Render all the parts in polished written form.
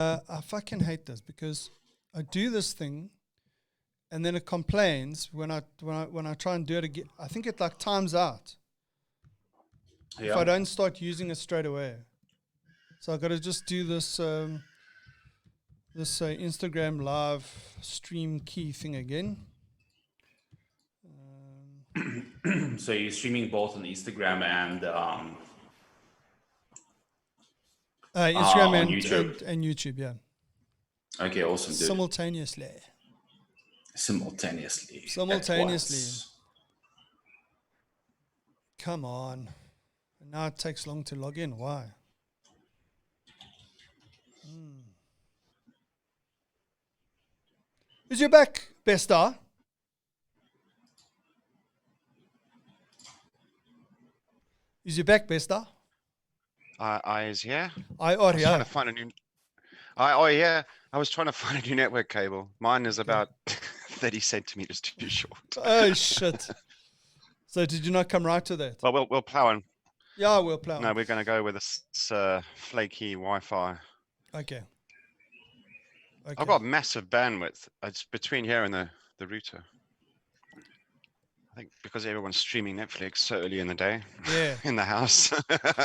I fucking hate this because I do this thing and then it complains when I try and do it again. I think it like times out if I don't start using it straight away. So I got to just do this Instagram live stream key thing again. So you're streaming both on Instagram and Instagram on and YouTube. And YouTube, yeah. Okay, awesome, dude. Simultaneously. Come on. And now it takes long to log in. Why? Is your back, Besta? Is your back, Besta? I is here. I was trying to find a new. I was trying to find a new network cable. Mine is about 30 centimeters too short. Oh shit! So did you not come right to that? Well, we'll plow on. Yeah, we'll plow. No, we're going to go with this flaky Wi-Fi. Okay. I've got massive bandwidth. It's between here and the router. I think because everyone's streaming Netflix so early in the day. Yeah. In the house.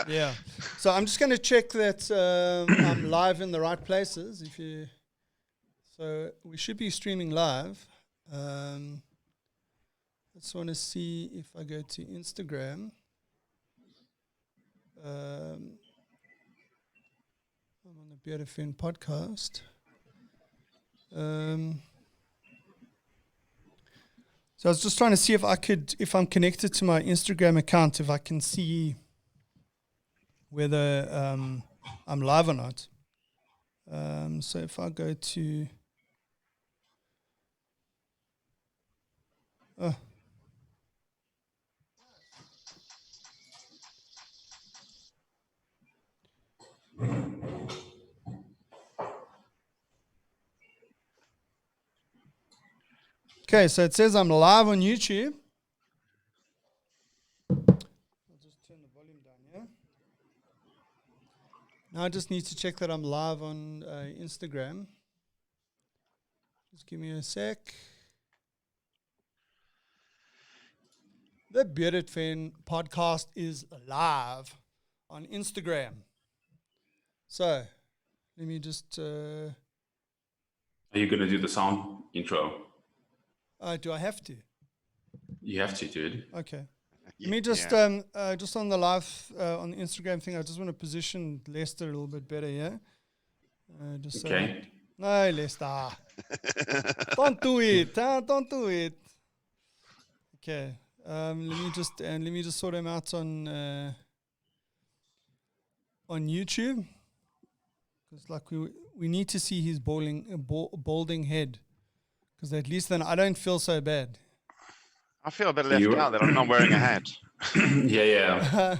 Yeah. So I'm just going to check that I'm live in the right places. So we should be streaming live. I just want to see if I go to Instagram. I'm on the Bearded Fen podcast. So I was just trying to see if I'm connected to my Instagram account, if I can see whether I'm live or not. So if I go to... Okay, so it says I'm live on YouTube. I'll just turn the volume down here. Now I just need to check that I'm live on Instagram. Just give me a sec. The Bearded Fen podcast is live on Instagram. So, let me just... Are you going to do the sound intro? Do I have to? You have to, dude. Okay. Let me just just on the live on the Instagram thing, I just want to position Lester a little bit better, yeah? Okay. No, Lester. Don't do it. Don't do it. Okay. Let me just sort him out on YouTube, because like we need to see his balding head. Because at least then I don't feel so bad. I feel a bit left out that I'm not wearing a hat. Yeah.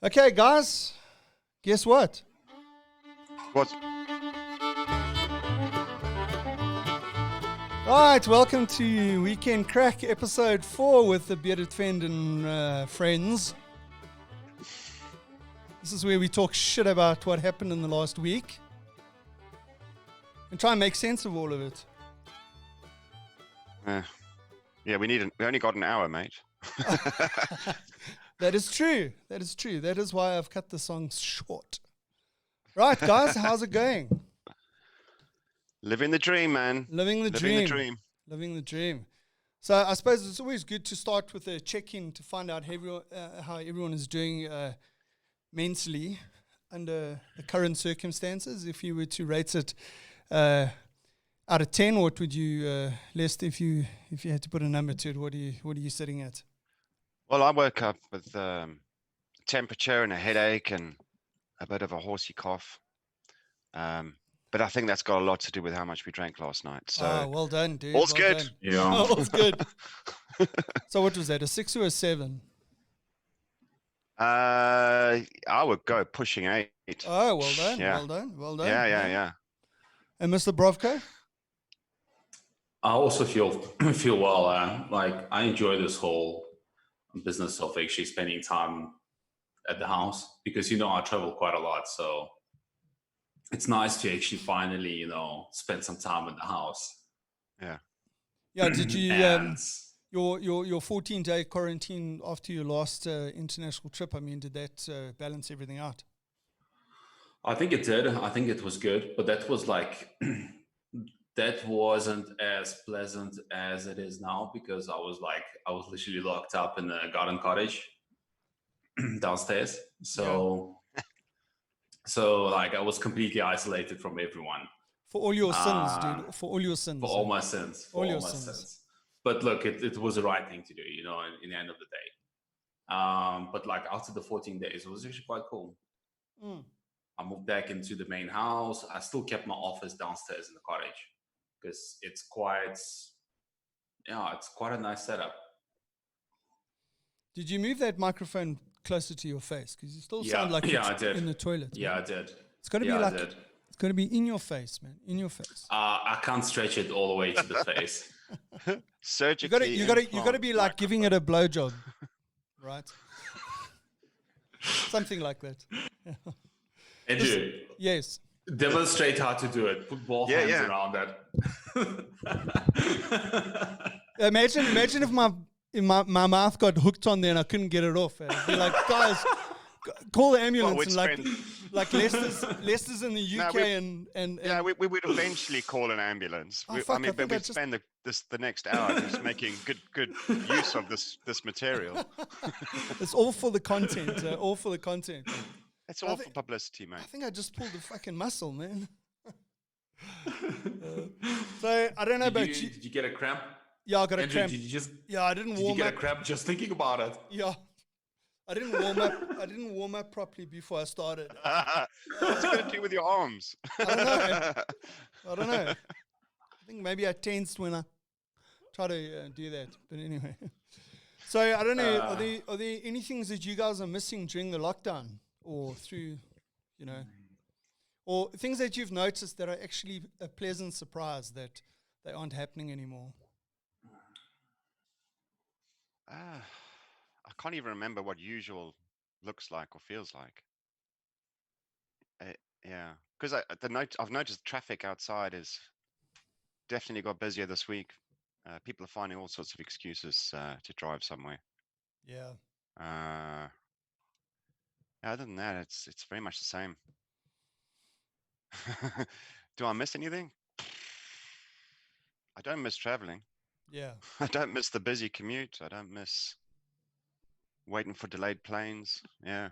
Okay, guys. Guess what? What? Right, welcome to Weekend Craic episode 4 with the Bearded Fen and Friends. This is where we talk shit about what happened in the last week. And try and make sense of all of it. Yeah, we only got an hour, mate. That is true. That is why I've cut the song short. Right, guys, how's it going? Living the dream, man. Living the dream. So I suppose it's always good to start with a check-in to find out how everyone is doing mentally under the current circumstances. If you were to rate it out of 10, what would you, Lester, if you had to put a number to it, what are you sitting at? Well, I woke up with temperature and a headache and a bit of a horsey cough. But I think that's got a lot to do with how much we drank last night. So well done, dude. All's good. Done. Yeah. All's good. So what was that, a 6 or a 7? I would go pushing 8. Oh, well done. Yeah. Well done. Yeah. And Mr. Brovko? I also feel well. Like I enjoy this whole business of actually spending time at the house because I travel quite a lot. So it's nice to actually finally, spend some time in the house. Yeah. Yeah. Did you And your 14-day quarantine after your last international trip? I mean, did that balance everything out? I think it did. I think it was good, but that was like that wasn't as pleasant as it is now, because I was literally locked up in a garden cottage downstairs. So like I was completely isolated from everyone. For all your sins, dude. For all your sins. For all my sins. For all all your my sins. sins. But look, it was the right thing to do, in the end of the day. But like after the 14 days, it was actually quite cool. I moved back into the main house. I still kept my office downstairs in the cottage because it's quite a nice setup. Did you move that microphone closer to your face? Because you still sound like you're in the toilet. Yeah, I did. It's got to be like, it's got to be in your face, man. In your face. I can't stretch it all the way to the face. Surgically. You got to be like giving it a blowjob, right? Something like that. Andrew, yes. Demonstrate how to do it. Put both hands around that. Imagine if my mouth got hooked on there and I couldn't get it off. I'd be like, guys, call the ambulance. Like Leicester's in the UK and yeah, we would eventually call an ambulance. We'd spend the next hour just making good use of this material. It's all for the content. All for the content. It's all for publicity, mate. I think I just pulled the fucking muscle, man. So I don't know about you. Did you get a cramp? Yeah, I got a Andrew, cramp. Did you I didn't warm up. Did you get a cramp just thinking about it? Yeah. I didn't warm up. I didn't warm up properly before I started. What's it going to do with your arms? I don't know. I think maybe I tensed when I try to do that. But anyway. So I don't know. Are there any things that you guys are missing during the lockdown or through, or things that you've noticed that are actually a pleasant surprise that they aren't happening anymore? I can't even remember what usual looks like or feels like. Yeah, because I've noticed traffic outside is definitely got busier this week. People are finding all sorts of excuses to drive somewhere. Yeah. Other than that, it's very much the same. Do I miss anything? I don't miss traveling. Yeah. I don't miss the busy commute. I don't miss waiting for delayed planes. Yeah.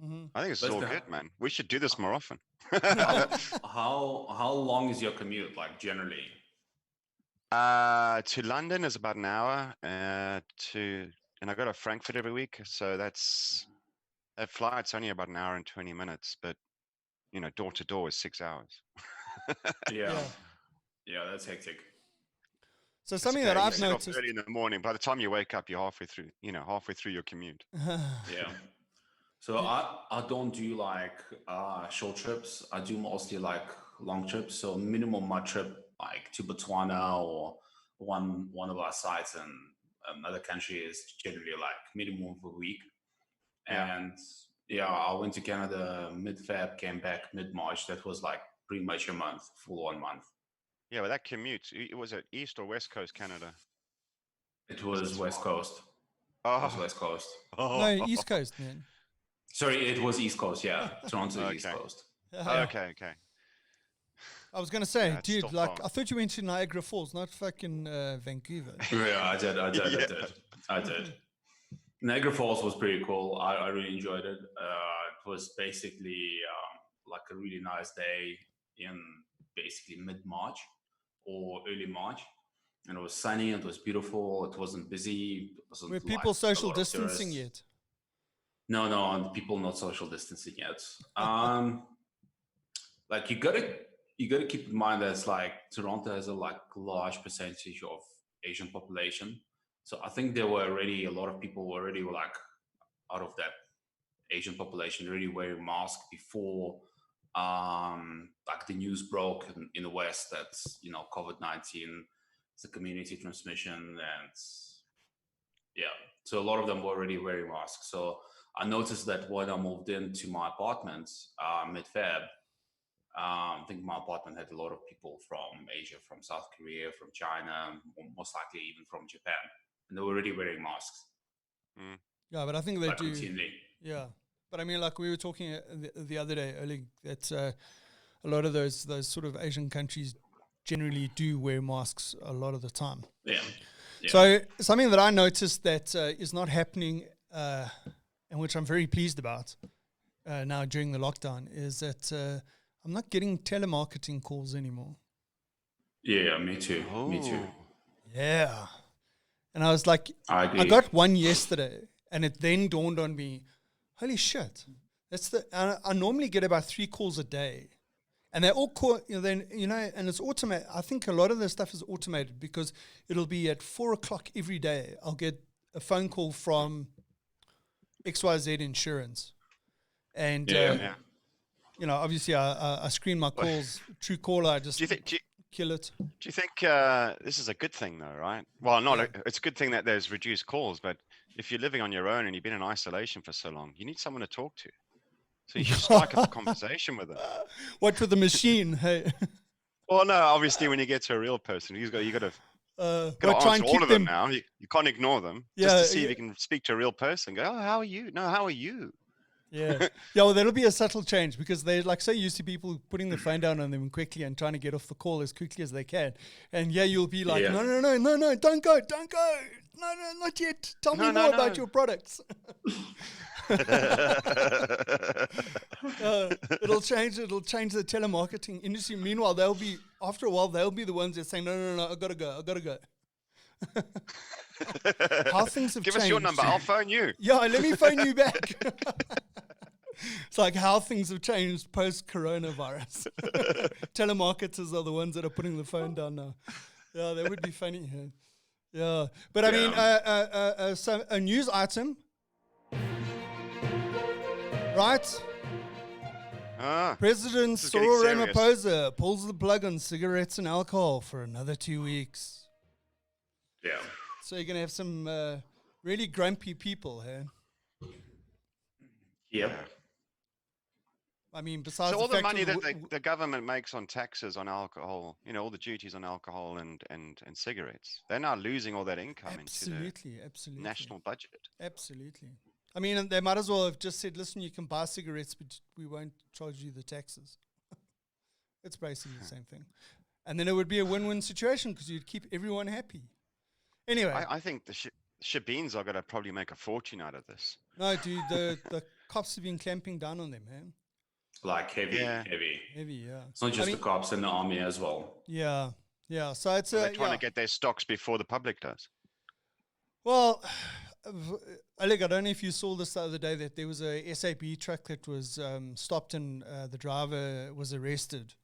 Mm-hmm. I think it's all good, man. We should do this more often. How long is your commute, like, generally? To London is about an hour. And I go to Frankfurt every week, so that flight's only about an hour and 20 minutes, but door to door is 6 hours. Yeah, that's hectic. So something that I've noticed early in the morning. By the time you wake up, you're halfway through your commute. Yeah. So I don't do like short trips. I do mostly like long trips. So minimum my trip like to Botswana or one of our sites in another country is generally like minimum of a week. Yeah. And I went to Canada mid-Feb, came back mid-March. That was like pretty much a month, full 1 month. Yeah, but that commute, it was at East or West Coast Canada? It was West Coast. Oh. It was West Coast. Oh. No, East Coast, man. Sorry, it was East Coast, yeah. Toronto, East Coast. Okay. I was going to say, dude, like, I thought you went to Niagara Falls, not fucking Vancouver. Yeah, I did. Niagara Falls was pretty cool. I really enjoyed it. It was basically like a really nice day in basically mid-March or early March. And it was sunny, it was beautiful, it wasn't busy. Were people social distancing yet? No, people not social distancing yet. Like you gotta keep in mind that it's like Toronto has a large percentage of Asian population. So I think there were already a lot of people who already were like out of that Asian population already wearing masks before like the news broke in the West that COVID-19 is a community transmission, and so a lot of them were already wearing masks. So I noticed that when I moved into my apartment mid-Feb, I think my apartment had a lot of people from Asia, from South Korea, from China, most likely even from Japan, and they were already wearing masks. Mm. Yeah, but I think they like do. routinely. Yeah, but I mean, like we were talking the other day, Oleg, that a lot of those sort of Asian countries generally do wear masks a lot of the time. Yeah. So something that I noticed that is not happening, and which I'm very pleased about now during the lockdown, is that I'm not getting telemarketing calls anymore. Yeah, me too. Me too. Yeah. And I was like, I agree. I got one yesterday, and it then dawned on me, holy shit. I normally get about 3 calls a day. And they're all and it's automated. I think a lot of the stuff is automated because it'll be at 4:00 every day. I'll get a phone call from XYZ Insurance. And, obviously I screen my calls, true caller, I just kill it. Do you think this is a good thing though, right? Well, it's a good thing that there's reduced calls, but if you're living on your own and you've been in isolation for so long, you need someone to talk to. So you should strike up a conversation with them. What with the machine? Hey. Well, no, obviously when you get to a real person, you got to try and answer all keep of them now. You can't ignore them. Just to see if you can speak to a real person. Go, oh, how are you? No, how are you? Yeah. Well, that'll be a subtle change because they're like so used to people putting the phone down on them quickly and trying to get off the call as quickly as they can. And you'll be like, no, don't go. No, not yet. Tell me more about your products. It'll change the telemarketing industry. Meanwhile, after a while they'll be the ones that say, no, I gotta go. How things have Give changed. us your number, I'll phone you. Yeah, let me phone you back. It's like how things have changed post-coronavirus. Telemarketers are the ones that are putting the phone down now. Yeah, that would be funny. Yeah, but I mean, so a news item, right? President Cyril Ramaphosa pulls the plug on cigarettes and alcohol for another 2 weeks. Yeah. So you're going to have some really grumpy people, hey? Yep. I mean, besides all the money that the government makes on taxes on alcohol, all the duties on alcohol and cigarettes, they're now losing all that income into the national budget. Absolutely. I mean, they might as well have just said, listen, you can buy cigarettes, but we won't charge you the taxes. It's basically the same thing. And then it would be a win-win situation because you'd keep everyone happy. Anyway. I think the shebeens are going to probably make a fortune out of this. No, dude, the cops have been clamping down on them, man. Like heavy, yeah. It's not just the cops and the army as well. Yeah. So it's they're trying to get their stocks before the public does. Well, Oleg, I don't know if you saw this the other day that there was a SAP truck that was stopped and the driver was arrested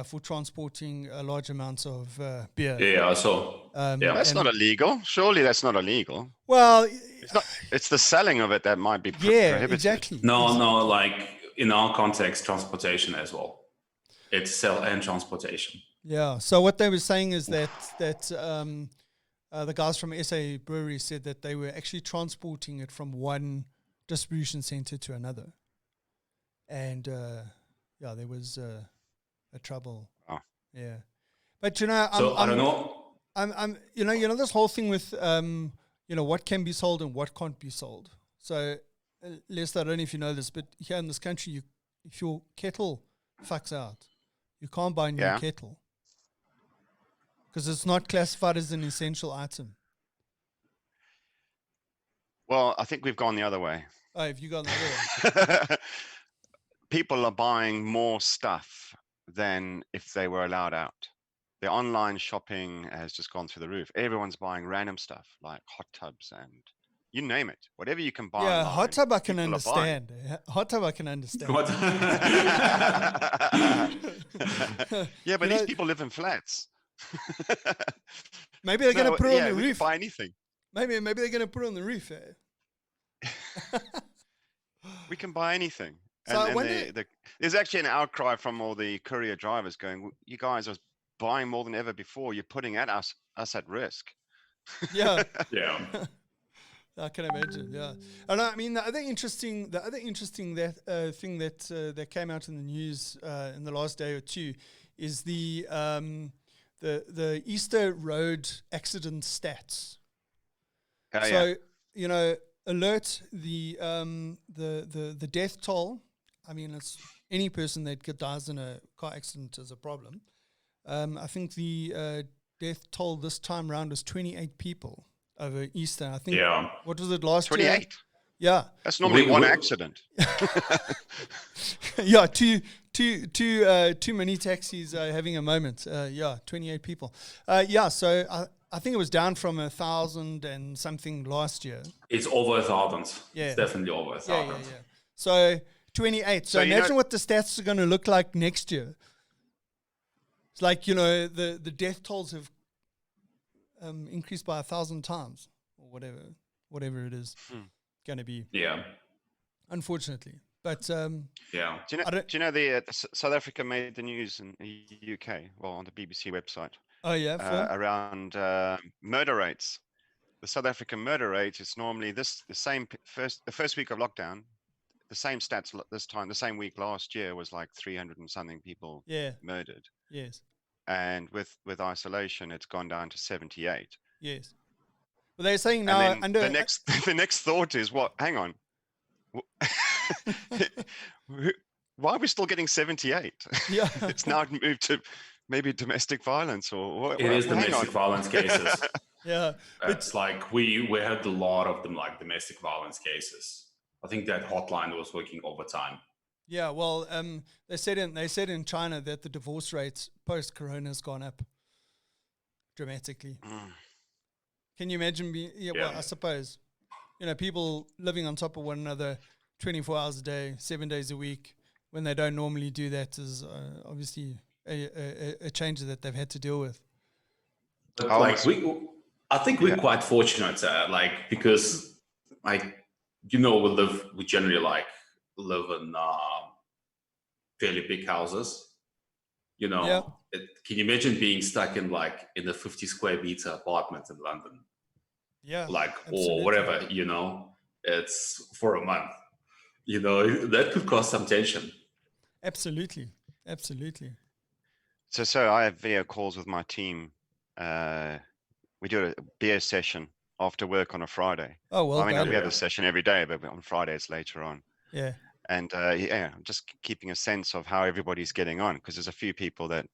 for transporting large amounts of beer. Yeah, I saw. That's not illegal. Surely that's not illegal. Well, it's not. It's the selling of it that might be prohibited. Exactly. No, like in our context, transportation as well. It's sell and transportation. Yeah. So what they were saying is that the guys from SA Brewery said that they were actually transporting it from one distribution center to another, and there was a trouble. Oh. Yeah, but I don't know. I'm this whole thing with what can be sold and what can't be sold. So, Lester, I don't know if you know this, but here in this country, if your kettle fucks out, you can't buy a new kettle. Because it's not classified as an essential item. Well, I think we've gone the other way. Oh, have you gone the other way? People are buying more stuff than if they were allowed out. The online shopping has just gone through the roof. Everyone's buying random stuff like hot tubs and you name it. Whatever you can buy. Yeah, online, hot tub I can understand. Hot tub I can understand. Yeah, but these people live in flats. Maybe they're going to put it on the roof. Buy anything. Maybe they're going to put it on the roof. We can buy anything. So and there's actually an outcry from all the courier drivers going, you guys are buying more than ever before. You're putting us at risk. Yeah. Yeah. I can imagine, yeah. And I mean, the other interesting that thing that came out in the news in the last day or two is the Easter Road accident stats. So alert the death toll. I mean, it's any person that dies in a car accident is a problem. I think the death toll this time around was 28 people over Easter. I think. Yeah. What was it last 28? year? 28. Yeah. That's normally one accident. Yeah, two mini taxis having a moment. 28 people. So I think it was down from 1,000 and something last year. It's over 1,000. Yeah. It's definitely over 1,000. Yeah. So 28. So imagine what the stats are going to look like next year. It's like, the death tolls have increased by 1,000 times or whatever it is going to be. Yeah. Unfortunately. But yeah. Do you know the South Africa made the news in the UK, well, on the BBC website? Oh yeah, around murder rates. The South African murder rate is normally the first week of lockdown. The same stats this time, the same week last year was like 300 and something people murdered. Yes. And with isolation, it's gone down to 78. Yes. Well, they're saying now the next thought is what? Hang on. Why are we still getting 78? Yeah. It's now moved to maybe domestic violence or what? It is domestic violence cases. Yeah. It's like we had a lot of them, like domestic violence cases. I think that hotline was working overtime. Yeah, well, they said in China that the divorce rate post-corona has gone up dramatically. Can you imagine well, I suppose, people living on top of one another 24 hours a day, 7 days a week, when they don't normally do that is obviously a change that they've had to deal with. But I think we're quite fortunate, because we generally live in fairly big houses. Can you imagine being stuck in a 50 square meter apartment in London? Yeah. Or whatever, it's for a month. That could cause some tension. Absolutely. So I have video calls with my team. We do a beer session after work on a Friday. Oh, well, we have a session every day, but on Fridays later on. Yeah. And I'm just keeping a sense of how everybody's getting on, because there's a few people that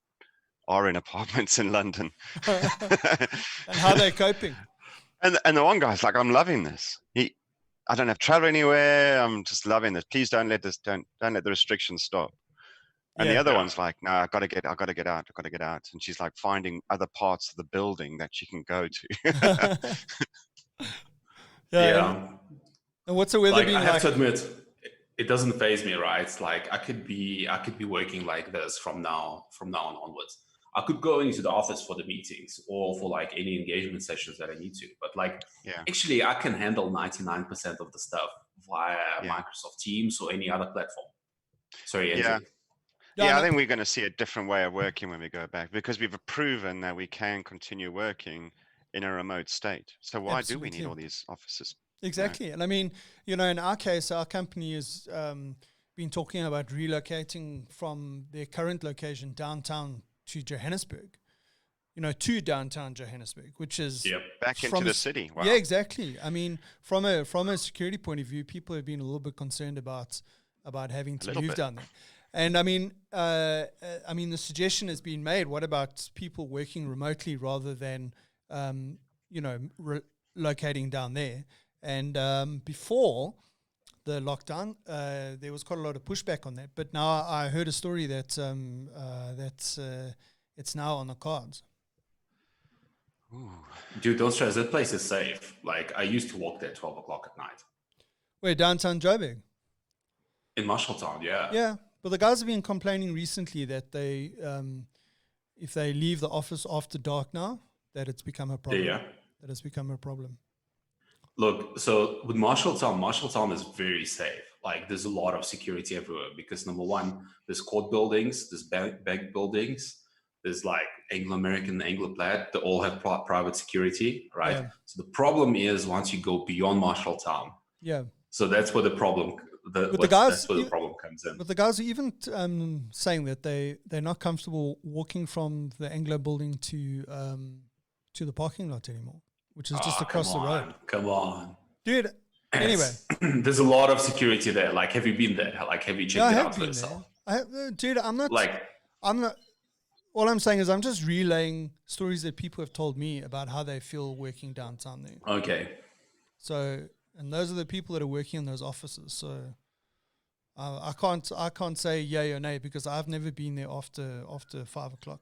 are in apartments in London. And how they're coping. And the one guy's like, I'm loving this. I don't have to travel anywhere. I'm just loving this. Please don't let the restrictions stop. And the other one's like, no, I gotta get out. And she's like finding other parts of the building that she can go to. Yeah. And what's the weather being like? I have to admit, it doesn't faze me, right? It's like I could be working like this from now on onwards. I could go into the office for the meetings or for any engagement sessions that I need to. But actually, I can handle 99% of the stuff via Microsoft Teams or any other platform. Sorry, Andrew. Yeah, I think we're going to see a different way of working when we go back, because we've proven that we can continue working in a remote state. So why do we need all these offices? Exactly. And I mean, in our case, our company has been talking about relocating from their current location downtown to Johannesburg, to downtown Johannesburg, which is back into the city. Wow. Yeah, exactly. I mean, from a security point of view, people have been a little bit concerned about having to move down there. And I mean, the suggestion has been made. What about people working remotely rather than, locating down there? And before the lockdown, there was quite a lot of pushback on that. But now I heard a story that it's now on the cards. Ooh. Dude, don't stress. That place is safe. I used to walk there 12 o'clock at night. Where, downtown Joburg? In Marshalltown, yeah. Yeah. But the guys have been complaining recently that they, if they leave the office after dark now, that it's become a problem. Yeah. That it's become a problem. Look, so with Marshalltown is very safe. There's a lot of security everywhere because number one, there's court buildings, there's bank buildings, there's like Anglo-American, Anglo-Plaid. They all have private security, right? Yeah. So the problem is once you go beyond Marshalltown. Yeah. So that's where the problem. But the guys, that's where the problem comes in. But the guys are even saying that they're not comfortable walking from the Anglo building to the parking lot anymore, which is just across the road. Come on, dude. Anyway, there's a lot of security there. Like, have you been there? Like, have you checked it out for yourself? Dude, I'm not. All I'm saying is I'm just relaying stories that people have told me about how they feel working downtown there. Okay. So, and those are the people that are working in those offices. So, I can't say yay or nay because I've never been there after 5 o'clock.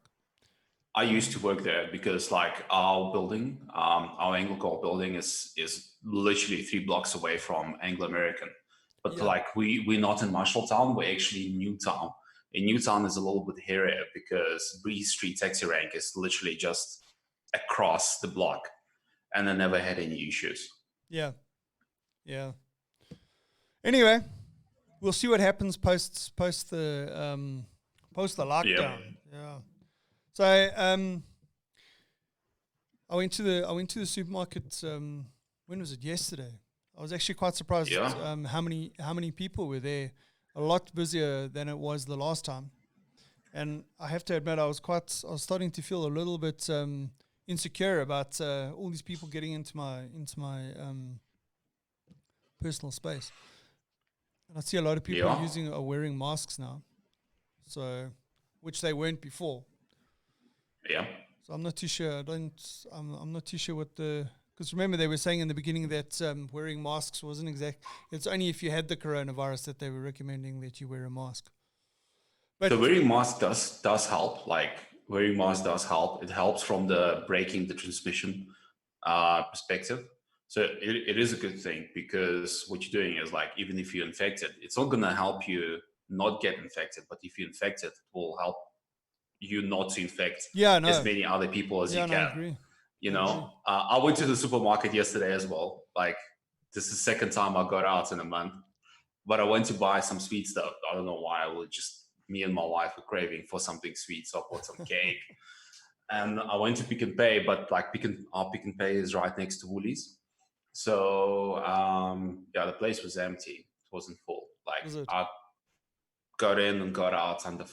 I used to work there because like our building, our Anglo building is literally 3 blocks away from Anglo-American. But like we're not in Marshalltown, we're actually in Newtown. In Newtown is a little bit hairier because Breeze Street taxi rank is literally just across the block, and I never had any issues. Yeah. Anyway, we'll see what happens post the lockdown. Yeah. So I went to the supermarket. When was it? Yesterday. I was actually quite surprised how many people were there. A lot busier than it was the last time, and I have to admit I was starting to feel a little bit insecure about all these people getting into my personal space. And I see a lot of people are wearing masks now, so which they weren't before. Yeah. So I'm not too sure. I'm not too sure what because remember they were saying in the beginning that wearing masks wasn't exact. It's only if you had the coronavirus that they were recommending that you wear a mask. But so wearing mask does help. Like wearing mask does help. It helps from the breaking the transmission perspective. So it is a good thing because what you're doing is like even if you're infected, it's not going to help you not get infected. But if you're infected, it will help you not to infect as many other people as you can. I agree. You know, I went to the supermarket yesterday as well. Like, this is the second time I got out in a month. But I went to buy some sweet stuff. I don't know why. Me and my wife were craving for something sweet. So I bought some cake. And I went to Pick n Pay. But like our Pick n Pay is right next to Woolies. So, the place was empty. It wasn't full. Like, I got in and got out under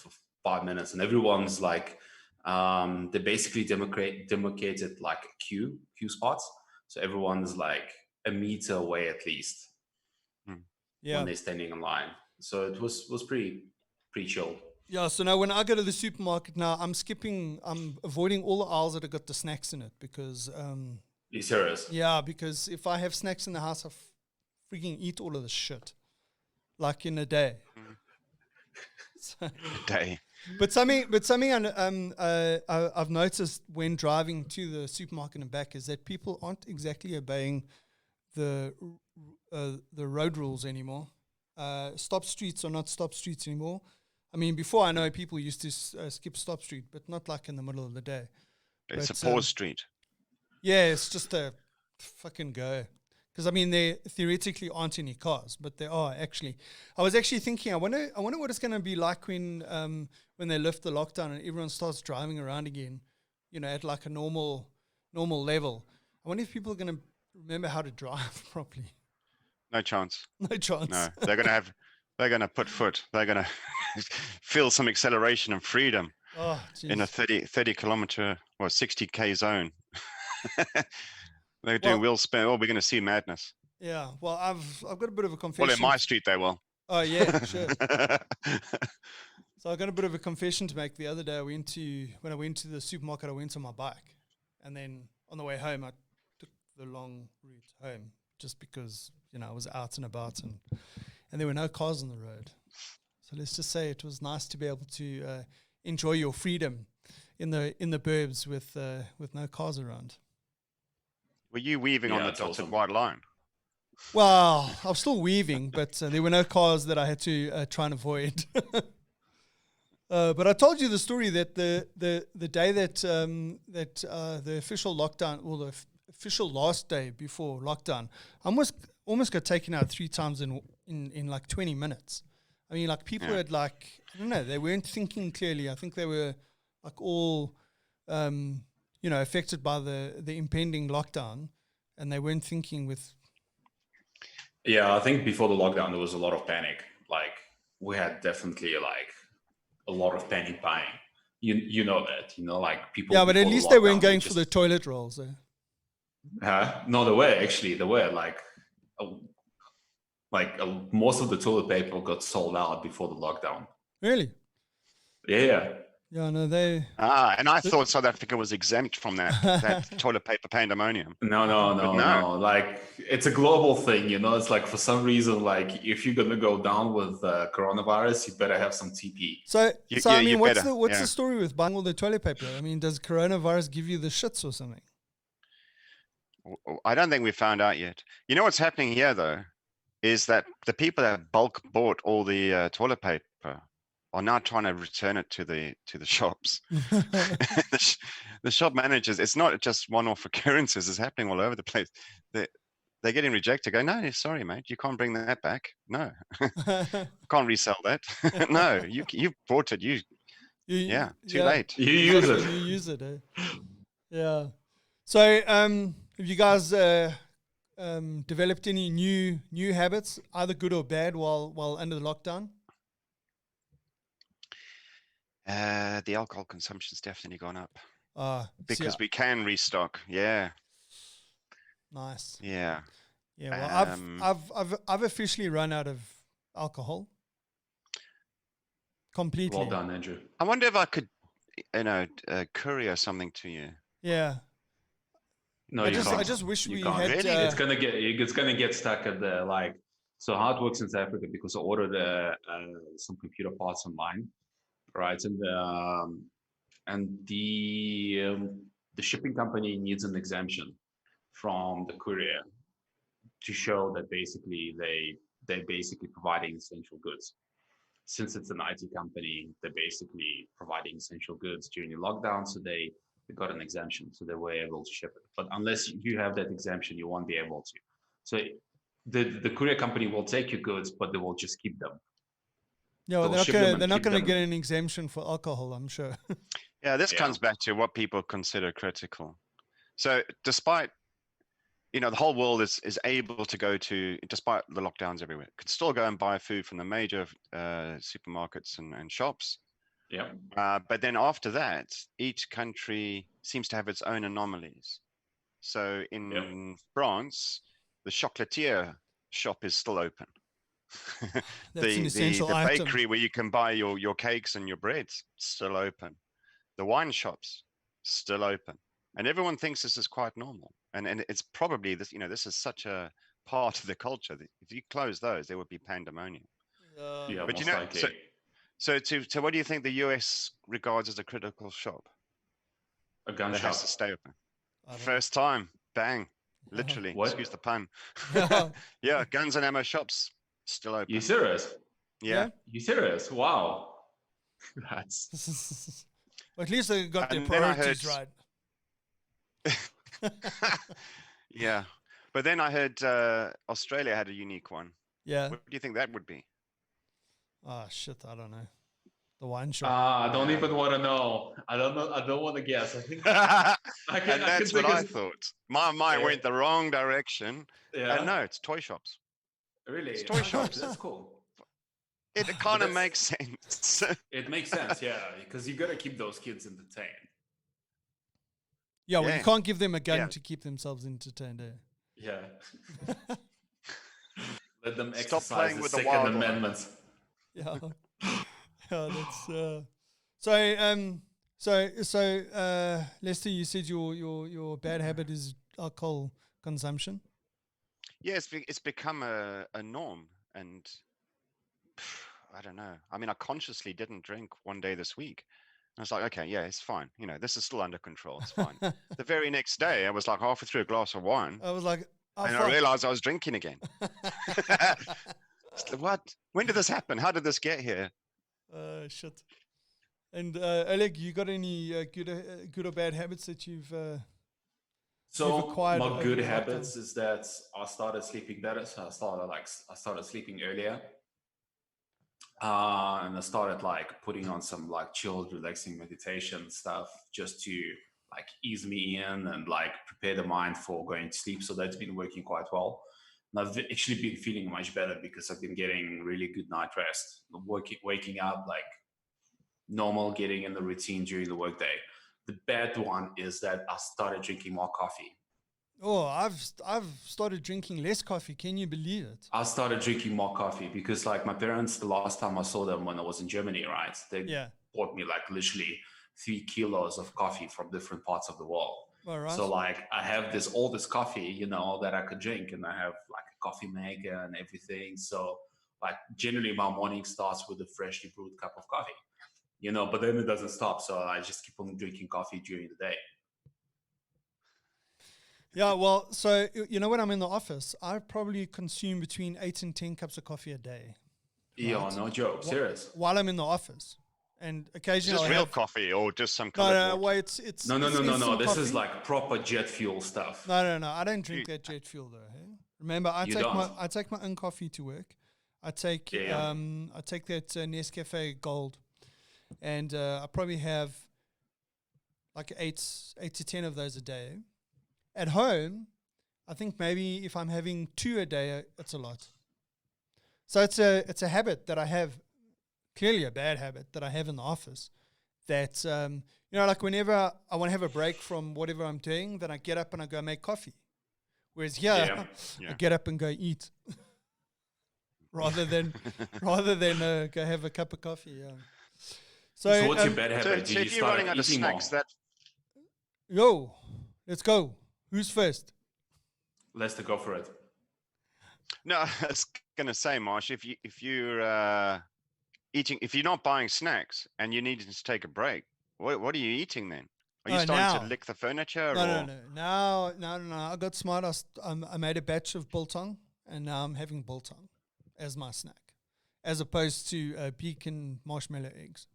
5 minutes. And everyone's like... they basically demarcated like queue spots, so everyone's like a meter away at least when they're standing in line. So it was pretty chill. Yeah. So now when I go to the supermarket now, I'm avoiding all the aisles that have got the snacks in it because. You serious? Yeah, because if I have snacks in the house, I freaking eat all of the shit, like in a day. A day. But something I've noticed when driving to the supermarket and back is that people aren't exactly obeying the road rules anymore. Stop streets are not stop streets anymore. I mean, before I know people used to skip stop street, but not like in the middle of the day. It's a pause street. Yeah, it's just a fucking go. Because I mean, there theoretically aren't any cars, but there are actually. I was actually thinking, I wonder what it's going to be like when they lift the lockdown and everyone starts driving around again, at like a normal level. I wonder if people are going to remember how to drive properly. No chance. No chance. No, they're going to put foot. They're going to feel some acceleration and freedom in a 30 kilometer or 60K zone. They're doing wheel spin. Oh, we're going to see madness. Yeah. Well, I've got a bit of a confession. Well, in my street they will. Oh yeah, sure. So I got a bit of a confession to make. The other day, when I went to the supermarket, I went on my bike, and then on the way home, I took the long route home just because I was out and about, and there were no cars on the road. So let's just say it was nice to be able to enjoy your freedom in the burbs with no cars around. Were you weaving on the dotted white line? Well, I was still weaving, but there were no cars that I had to try and avoid. But I told you the story that the day that the official lockdown, or the official last day before lockdown, I almost got taken out 3 times in like 20 minutes. I mean, like people had like, I don't know, they weren't thinking clearly. I think they were like all, affected by the impending lockdown, and they weren't thinking with. Yeah, I think before the lockdown there was a lot of panic. Like we had definitely like a lot of panic buying. You know that, like people. Yeah, but at before the least they weren't lockdown, going for the toilet rolls. No, they were actually. They were most of the toilet paper got sold out before the lockdown. Really? Yeah. Yeah, no, they. And I thought South Africa was exempt from that toilet paper pandemonium. No. Like it's a global thing, It's like for some reason, like if you're gonna go down with coronavirus, you better have some TP. So I mean, what's better, the story with buying all the toilet paper? I mean, does coronavirus give you the shits or something? I don't think we found out yet. You know what's happening here though, is that the people that bulk bought all the toilet paper are now trying to return it to the shops. The shop managers, it's not just one-off occurrences, it's happening all over the place. They're getting rejected. Go, no, sorry, mate, you can't bring that back. No, can't resell that. No, you bought it. Too late. You use it. You use it. Yeah. So, have you guys developed any new habits, either good or bad, while under the lockdown? The alcohol consumption's definitely gone up. Because we can restock. Yeah. Nice. Yeah. Yeah. Well, I've officially run out of alcohol. Completely. Well done, Andrew. I wonder if I could, courier something to you. Yeah. No, I just wish we had. Really? It's gonna get stuck at the like. So how it works in South Africa, because I ordered some computer parts online, right? And the shipping company needs an exemption from the courier to show that basically they're basically providing essential goods. Since it's an IT company, they're basically providing essential goods during the lockdown, so they got an exemption, so they were able to ship it. But unless you have that exemption, you won't be able to. So the courier company will take your goods, but they will just keep them. Yeah, well, they're not going to get an exemption for alcohol, I'm sure. Yeah, this comes back to what people consider critical. So despite, the whole world is able to go to, despite the lockdowns everywhere, could still go and buy food from the major supermarkets and shops. Yeah. But then after that, each country seems to have its own anomalies. So in France, the chocolatier shop is still open. That's an essential the item. bakery where you can buy your cakes and your breads, still open. The wine shops, still open. And everyone thinks this is quite normal. And it's probably this, this is such a part of the culture that if you close those, there would be pandemonium. Yeah, but most likely. So what do you think the US regards as a critical shop? A gun shop. Has to stay open. First time, bang, literally. What? Excuse the pun. Yeah, guns and ammo shops still open. You serious? Yeah. You serious? Wow. That's. Well, at least they got their priorities right. Yeah, but then I heard Australia had a unique one. Yeah. What do you think that would be? Oh shit, I don't know. The wine shop. I don't even want to know. I don't know. I don't want to guess. I think. And that's what I thought. My mind went the wrong direction. Yeah. And no, it's toy shops. Really? It's toy shops. That's cool. It kind of makes sense. It makes sense, yeah, because you got to keep those kids entertained. Yeah, well, you can't give them a gun to keep themselves entertained. Yeah. Let them Stop exercise playing the with Second the Amendment. Yeah. Yeah, that's so Lester, you said your bad habit is alcohol consumption. Yeah, it's become a norm, and I don't know. I mean, I consciously didn't drink one day this week. I was like, okay, yeah, it's fine. This is still under control. It's fine. The very next day, I was like halfway through a glass of wine. I was like, and I realized I was drinking again. What? When did this happen? How did this get here? Shit. And Oleg, you got any good or bad habits that you've acquired? My good habits is that I started sleeping better. So I started sleeping earlier. And I started like putting on some like chilled, relaxing meditation stuff just to like ease me in and like prepare the mind for going to sleep. So that's been working quite well. And I've actually been feeling much better because I've been getting really good night rest, waking up like normal, getting in the routine during the workday. The bad one is that I started drinking more coffee. Oh, I've started drinking less coffee. Can you believe it? I started drinking more coffee because, like, my parents, the last time I saw them when I was in Germany, right, they bought me like literally 3 kilos of coffee from different parts of the world. All right. So, like, I have all this coffee, you know, that I could drink, and I have like a coffee maker and everything. So, like, generally, my morning starts with a freshly brewed cup of coffee, you know, but then it doesn't stop. So, I just keep on drinking coffee during the day. Yeah, well, so, you know, when I'm in the office, I probably consume between 8 and 10 cups of coffee a day. Yeah, no joke, serious. While I'm in the office. And occasionally just real coffee or just some No, water? well, it's no. This coffee. is like proper jet fuel stuff. No. I don't drink that jet fuel though. Hey? Remember, I take my own coffee to work. I take I take that Nescafe Gold, and I probably have like 8 to 10 of those a day. At home, I think maybe if I'm having 2 a day, it's a lot. So it's a habit that I have. Clearly a bad habit that I have in the office, that, you know, like whenever I want to have a break from whatever I'm doing, then I get up and I go make coffee. Whereas here, I get up and go eat rather than go have a cup of coffee. Yeah. So what's your bad habit? So if you're running out of snacks, yo, let's go. Who's first? Let's go for it. No, I was gonna say, Marsh, if you're if you're not buying snacks and you need to take a break, what are you eating then? Are you starting to lick the furniture? No. I got smart. I made a batch of biltong, and now I'm having biltong as my snack, as opposed to pecan marshmallow eggs.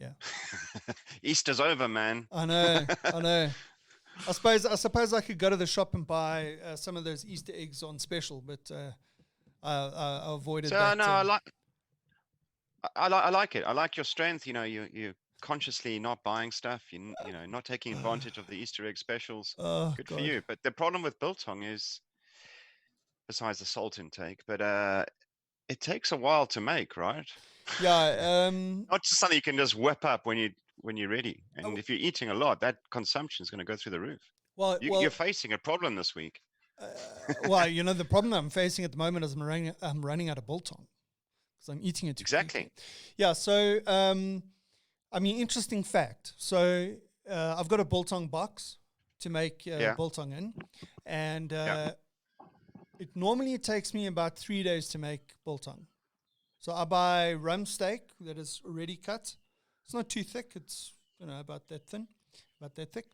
Yeah. Easter's over, man. I know. I suppose I could go to the shop and buy some of those Easter eggs on special, but I avoided that. No, I like it. I like your strength. You know, you consciously not buying stuff. You know, not taking advantage of the Easter egg specials. Good for you. But the problem with biltong is, besides the salt intake, but it takes a while to make, right? Yeah. Not just something you can just whip up when you're ready. And if you're eating a lot, that consumption is going to go through the roof. Well, you're facing a problem this week. Well, you know, the problem I'm facing at the moment is I'm running out of biltong because I'm eating it too quickly. Yeah. So, I mean, interesting fact. So, I've got a biltong box to make biltong in, and it normally takes me about 3 days to make biltong. So I buy rump steak that is already cut. It's not too thick. It's, you know, about that thin, about that thick,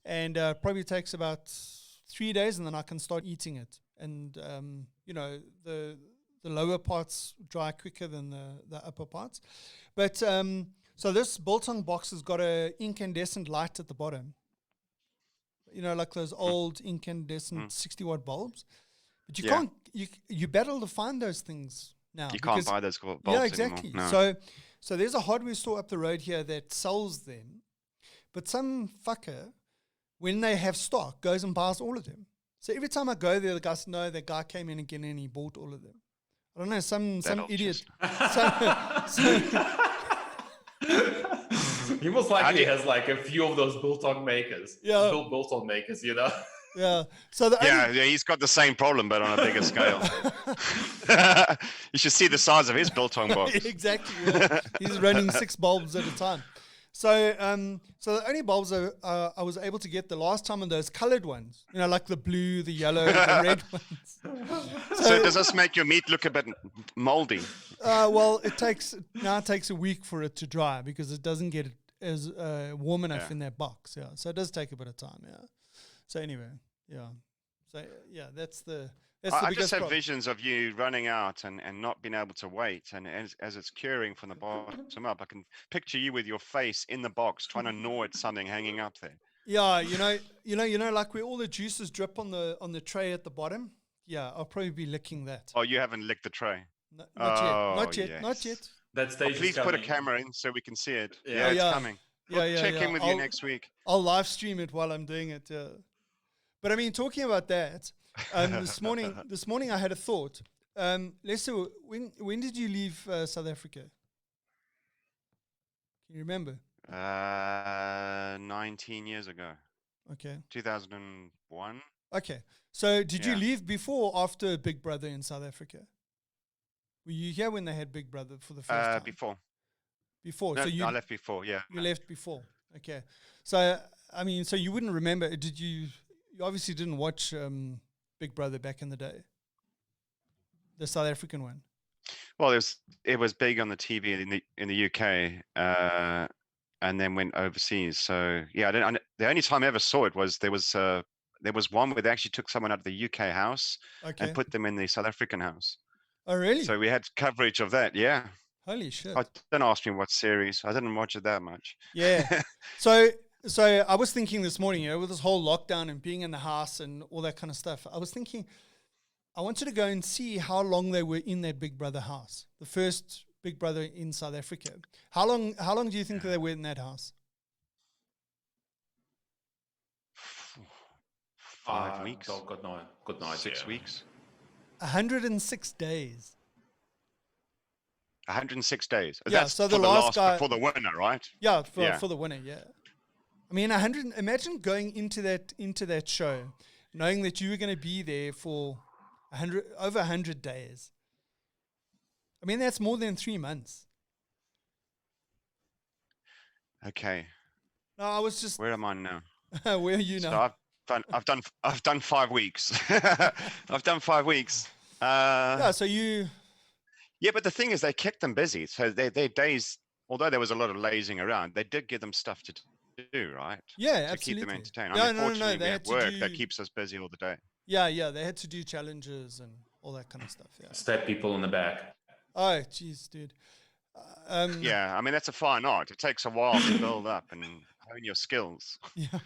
and probably takes about 3 days, and then I can start eating it. And you know, the lower parts dry quicker than the upper parts. But so this biltong box has got a incandescent light at the bottom. You know, like those old incandescent 60-watt bulbs. But you can't. You battle to find those things now. You can't buy those bulbs anymore. Yeah, exactly. No. So there's a hardware store up the road here that sells them, but some fucker, when they have stock, goes and buys all of them. So every time I go there, the guy says, no, that guy came in again and he bought all of them. I don't know, some idiot. He most likely has like a few of those biltong makers. Yeah. Biltong makers, you know? Yeah. So he's got the same problem, but on a bigger scale. You should see the size of his biltong box. Exactly. Yeah. He's running 6 bulbs at a time. So, so the only bulbs I was able to get the last time are those colored ones. You know, like the blue, the yellow, the red ones. So does this make your meat look a bit moldy? Well, it takes a week for it to dry because it doesn't get as warm enough in that box. Yeah. So it does take a bit of time. Yeah. So anyway, yeah. So yeah, that's the I just have visions of you running out and not being able to wait, and as it's curing from the bottom up, I can picture you with your face in the box trying to gnaw at something hanging up there. Yeah, you know, like where all the juices drip on the tray at the bottom. Yeah, I'll probably be licking that. Oh, you haven't licked the tray. No, not yet. Not yet. Yes. Not yet. That stage Please is coming. put a camera in so we can see it. Yeah. Yeah, Oh, it's yeah. coming. Yeah, We'll yeah, check yeah. in with you next week. I'll live stream it while I'm doing it. But I mean, talking about that, this morning I had a thought. Lester, when did you leave South Africa? Can you remember? 19 years ago. Okay. 2001. Okay. So did you Yeah. leave before or after Big Brother in South Africa? Were you here when they had Big Brother for the first time? Before. Before. No, So I left before, yeah. you left before. Okay. So, I mean, so you wouldn't remember, you obviously didn't watch Big Brother back in the day? The South African one? Well, it was big on the TV in the UK, and then went overseas. So yeah, the only time I ever saw it was there was one where they actually took someone out of the UK house and put them in the South African house. Oh, really? So we had coverage of that. Yeah. Holy shit! Don't ask me what series. I didn't watch it that much. Yeah. So I was thinking this morning, with this whole lockdown and being in the house and all that kind of stuff, I was thinking I wanted to go and see how long they were in that Big Brother house, the first Big Brother in South Africa. How long do you think they were in that house? 5 weeks. Got no idea. 6 weeks. 106 days. 106 days. Yeah, That's so the for last guy, for the winner, right? Yeah, for the winner. Yeah. I mean, imagine going into that show, knowing that you were going to be there for over 100 days. I mean, that's more than 3 months. Okay. No, I was just. Where am I now? Where are you now? So I've done 5 weeks. I've done 5 weeks. Yeah. So you. Yeah, but the thing is, they kept them busy. So their days, although there was a lot of lazing around, they did give them stuff to do, right? Yeah, to absolutely. keep them entertained. No, Unfortunately, They we had have work to that keeps us busy all the day. Yeah. They had to do challenges and all that kind of stuff. Yeah. Stab people in the back. Oh, jeez, dude. Yeah, I mean, that's a fine art. It takes a while to build up and hone your skills. Yeah.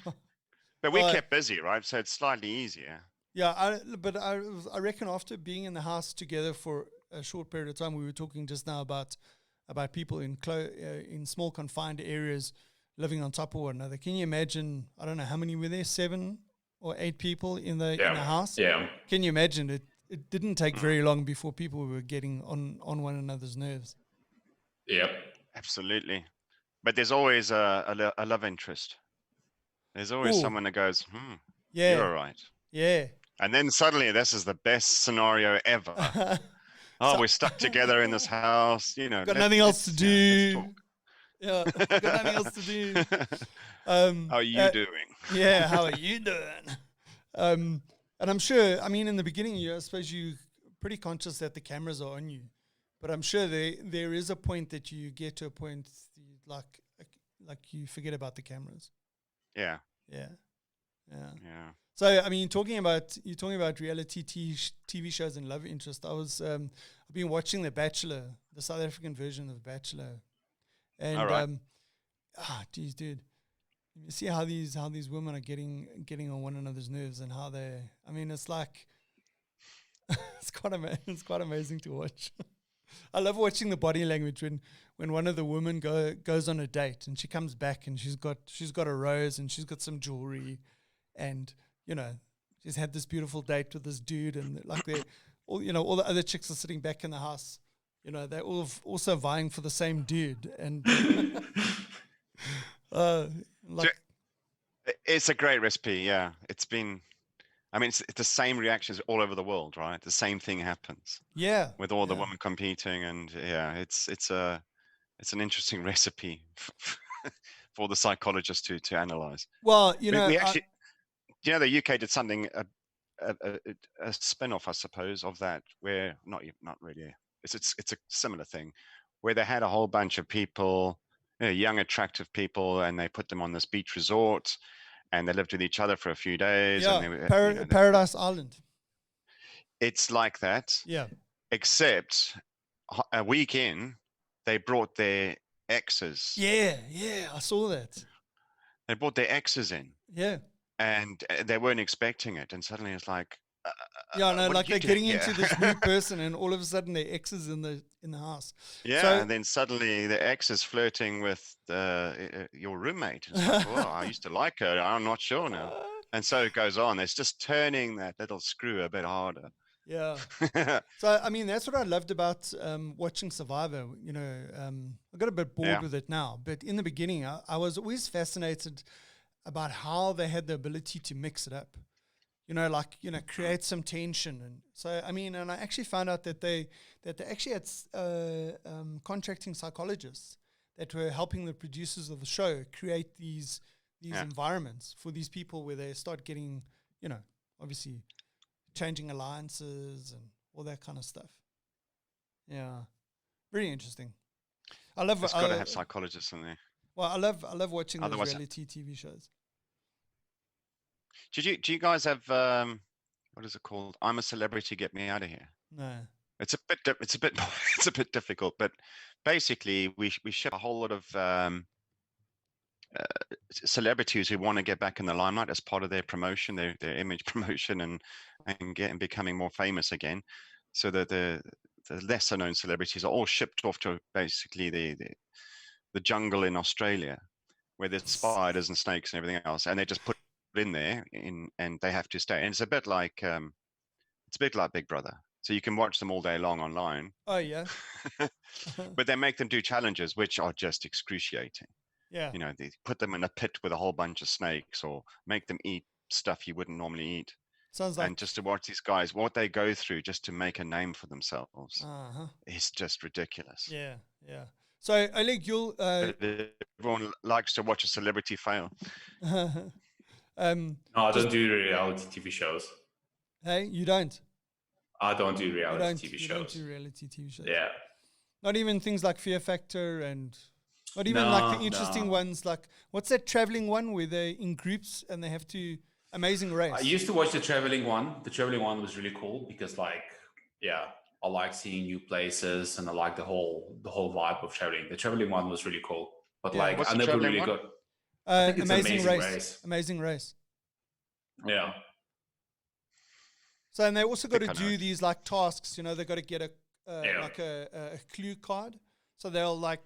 But we kept busy, right? So it's slightly easier. Yeah, but I reckon after being in the house together for a short period of time, we were talking just now about people in small confined areas living on top of one another. Can you imagine? I don't know how many were there, 7 or 8 people in the house. Yeah. Can you imagine it? It didn't take very long before people were getting on one another's nerves. Yep. Absolutely. But there's always a love interest. There's always someone that goes, yeah, you're all right. Yeah. And then suddenly this is the best scenario ever. We're stuck together in this house, Got nothing else to do. Yeah, got nothing else to do. How are you doing? Yeah, how are you doing? And I'm sure, I mean, in the beginning, I suppose you're pretty conscious that the cameras are on you. But I'm sure there is a point that you get to a point like you forget about the cameras. Yeah. Yeah. Yeah. Yeah. So I mean, you're talking about reality TV shows and love interest. I've been watching The Bachelor, the South African version of The Bachelor, and all right. Geez, dude, you see how these women are getting on one another's nerves and how they. I mean, it's like it's quite amazing to watch. I love watching the body language when one of the women goes on a date and she comes back and she's got a rose and she's got some jewelry and she's had this beautiful date with this dude and like all the other chicks are sitting back in the house, they're all also vying for the same dude and it's a great recipe. Yeah, it's the same reactions all over the world, right? The same thing happens. Yeah, with all the women competing, and it's an interesting recipe for the psychologist to analyze. Well, we actually, the UK did something a spin-off, I suppose, of that, where not really. It's a similar thing, where they had a whole bunch of people, young, attractive people, and they put them on this beach resort. And they lived with each other for a few days. Yeah, and Paradise Island. It's like that. Yeah. Except a week in, they brought their exes. Yeah, I saw that. They brought their exes in. Yeah. And they weren't expecting it. And suddenly it's like, Yeah, no, what like are you they're getting doing into here?" this new person, and all of a sudden their ex is in the house. Yeah, So and then suddenly the ex is flirting with your roommate. It's like, well, I used to like her. I'm not sure now. And so it goes on. It's just turning that little screw a bit harder. yeah. So I mean, that's what I loved about watching Survivor. You know, I got a bit bored Yeah. with it now, but in the beginning, I was always fascinated about how they had the ability to mix it up. You know, like, you know, create some tension. And so, I mean, and I actually found out that they actually had contracting psychologists that were helping the producers of the show create these environments for these people where they start getting, you know, obviously changing alliances and all that kind of stuff. Yeah. Very interesting. I love It's got to have psychologists in there. Well, I love watching those Otherwise- reality TV shows. Do you guys have what is it called? I'm a Celebrity, Get Me Out of Here. No. It's a bit it's a bit difficult, but basically we ship a whole lot of celebrities who want to get back in the limelight as part of their promotion, their image promotion, and becoming more famous again. So that the lesser known celebrities are all shipped off to basically the jungle in Australia, where there's spiders and snakes and everything else, and they just put in there and they have to stay. And it's a bit like Big Brother. So you can watch them all day long online. Oh yeah. But they make them do challenges which are just excruciating. Yeah. You know, they put them in a pit with a whole bunch of snakes, or make them eat stuff you wouldn't normally eat. Sounds like. And just to watch these guys, what they go through just to make a name for themselves is just ridiculous. Yeah, yeah. So Oleg, you'll everyone likes to watch a celebrity fail. No, I don't do reality TV shows. Hey, you don't? I don't do reality TV You shows. don't do reality TV shows? Yeah. Not even things like Fear Factor, and not even like the interesting ones, like, what's that traveling one where they're in groups and they have to, Amazing Race? I used to watch the traveling one. The traveling one was really cool because, like, yeah, I like seeing new places and I like the whole vibe of traveling. The traveling one was really cool, but like What's I the never traveling really one? got. I think it's Amazing Race. Amazing Race. Yeah. So, and they also got to I know do it. these like tasks. You know, they got to get like a clue card. So they'll like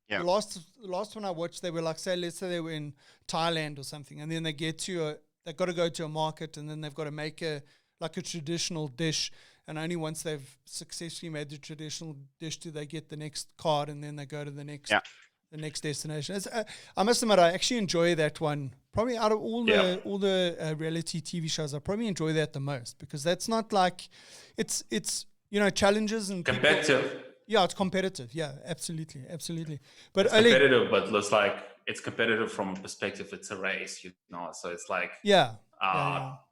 the last one I watched, they were like, let's say they were in Thailand or something, and then they get to they've got to go to a market, and then they've got to make a traditional dish, and only once they've successfully made the traditional dish do they get the next card, and then they go to the next destination. I must admit, I actually enjoy that one. Probably out of all the reality TV shows, I probably enjoy that the most, because that's not like it's you know, challenges and competitive. Yeah, it's competitive. Yeah, absolutely. But it's competitive, but it's like it's competitive from a perspective. It's a race, you know. So it's like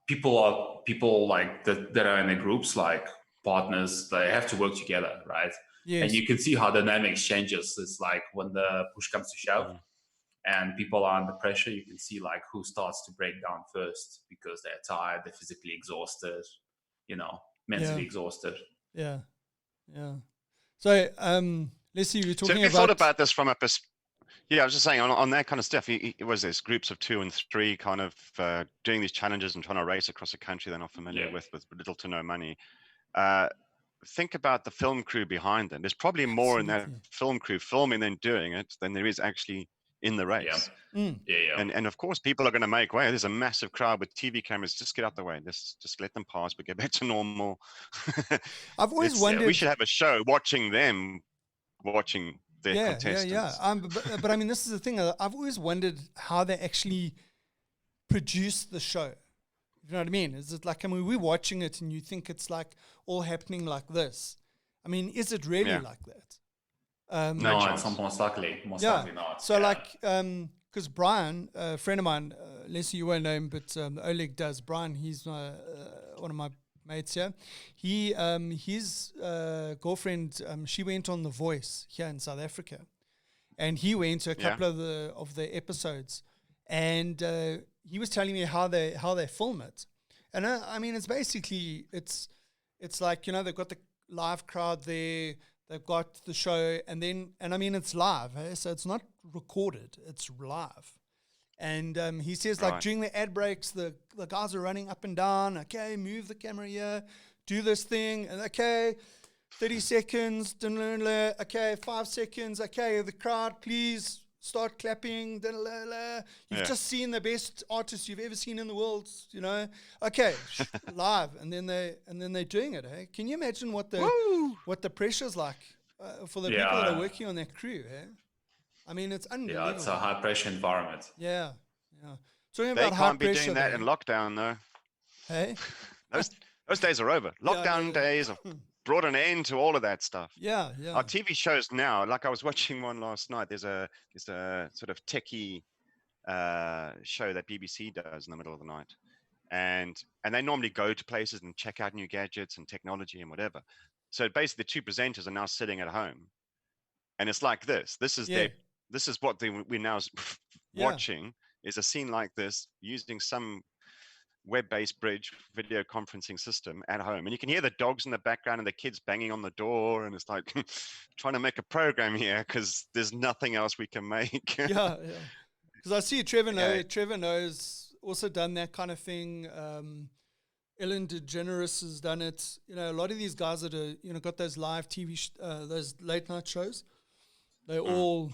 people like that are in the groups, like partners. They have to work together, right? Yes. And you can see how dynamics changes. It's like when the push comes to shove, and people are under pressure. You can see like who starts to break down first because they're tired, they're physically exhausted, you know, mentally exhausted. Yeah. So, let's see. We're talking about. So have you thought about this from a perspective? Yeah, I was just saying on that kind of stuff. It was this groups of 2 and 3 kind of doing these challenges and trying to race across a country they're not familiar with little to no money. Think about the film crew behind them. There's probably more in that film crew filming than doing it than there is actually in the race. And of course, people are going to make way. There's a massive crowd with TV cameras. Just get out the way. Just let them pass. But get back to normal. I've always wondered. We should have a show watching them, watching their contestants. Yeah. But I mean, this is the thing. I've always wondered how they actually produce the show. You know what I mean? Is it like, I mean, we're watching it and you think it's like all happening like this. I mean, is it really like that? No, it's most likely not. So like, because Brian, a friend of mine, Leslie, you won't know him, but Oleg does. Brian, he's one of my mates here. His girlfriend, she went on The Voice here in South Africa, and he went to a couple of the episodes, and he was telling me how they film it. And I mean, it's basically it's like, you know, they've got the live crowd there. They've got the show, and I mean, it's live, so it's not recorded, it's live. And he says, like, during the ad breaks, the guys are running up and down. Okay, move the camera here, do this thing. And okay, 30 seconds. Okay, 5 seconds. Okay, the crowd, please start clapping. You've just seen the best artist you've ever seen in the world, you know. Okay, live. And then they're doing it, hey? Can you imagine what the pressure's like for the people that are working on that crew, hey? I mean, it's unbelievable. Yeah, it's a high-pressure environment. Yeah. Talking They about high can't be pressure doing that though. in lockdown, though. Hey? Those days are over. Lockdown days have brought an end to all of that stuff. Yeah. Our TV shows now, like I was watching one last night. There's a sort of techie show that BBC does in the middle of the night, and they normally go to places and check out new gadgets and technology and whatever. So basically, the two presenters are now sitting at home, and it's like this. This is what we're now watching. Is a scene like this using some web-based bridge video conferencing system at home, and you can hear the dogs in the background and the kids banging on the door, and it's like trying to make a program here because there's nothing else we can make. Yeah. Because I see Trevor Noah's also done that kind of thing. Ellen DeGeneres has done it. You know, a lot of these guys that are, you know, got those live TV, those late night shows, they're all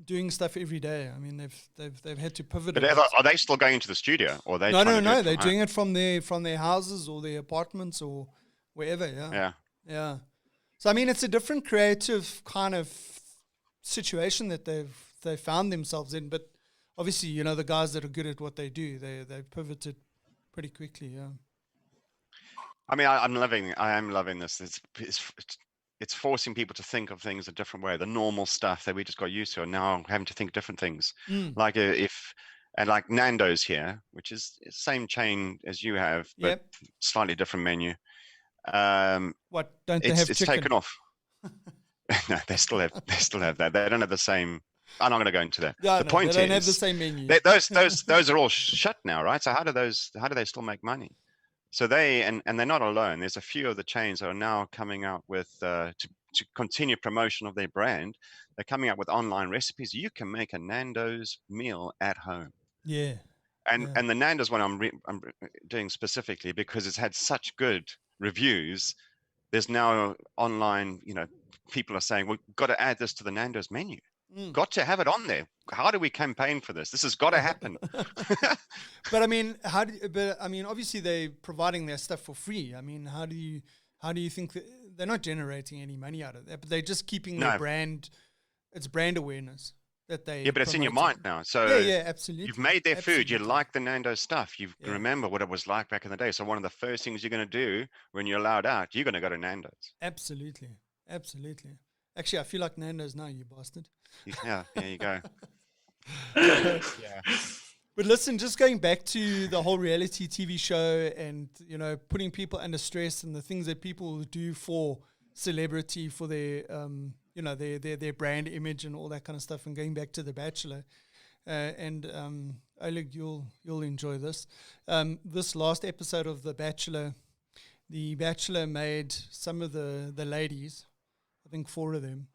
doing stuff every day. I mean, they've had to pivot. But are they still going into the studio, or are they? No. They're doing it from their houses or their apartments or wherever. Yeah. So I mean, it's a different creative kind of situation that they found themselves in. But obviously, you know, the guys that are good at what they do, they pivoted pretty quickly. Yeah. I mean, I am loving this. It's forcing people to think of things a different way. The normal stuff that we just got used to, and now having to think different things. Like like Nandos here, which is the same chain as you have, but slightly different menu. What don't they have? It's chicken? taken off. No, they still have that. They don't have the same. I'm not going to go into that. Yeah, the point they don't is, have the same menu. Those are all shut now, right? So how do they still make money? So and they're not alone. There's a few of the chains that are now coming out with to continue promotion of their brand. They're coming out with online recipes. You can make a Nando's meal at home. Yeah. And the Nando's one I'm doing specifically because it's had such good reviews. There's now online, you know, people are saying we've got to add this to the Nando's menu. Got to have it on there. How do we campaign for this? This has got to happen. But I mean, obviously they're providing their stuff for free. I mean, how do you think that they're not generating any money out of that? But they're just keeping their brand. It's brand awareness that they. Yeah, but it's in your mind now. So yeah, absolutely. You've made their food. You like the Nando's stuff. You remember what it was like back in the day. So one of the first things you're going to do when you're allowed out, you're going to go to Nando's. Absolutely. Actually, I feel like Nando's now, you bastard. Yeah, there you go. But listen, just going back to the whole reality TV show and, you know, putting people under stress and the things that people do for celebrity, for their, you know, their brand image and all that kind of stuff, and going back to The Bachelor. Oleg, you'll enjoy this. This last episode of The Bachelor made some of the ladies, I think 4 of them,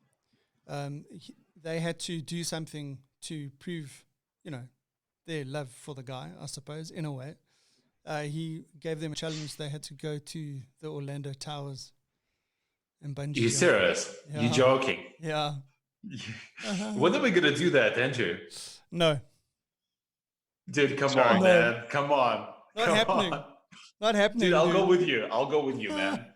they had to do something to prove, you know, their love for the guy, I suppose, in a way. He gave them a challenge. They had to go to the Orlando Towers and bungee. You serious? Yeah. You joking? Yeah. When are we going to do that, Andrew? No. Dude, come on, man. Come on. Not happening. Not happening. Dude, I'll go with you, man.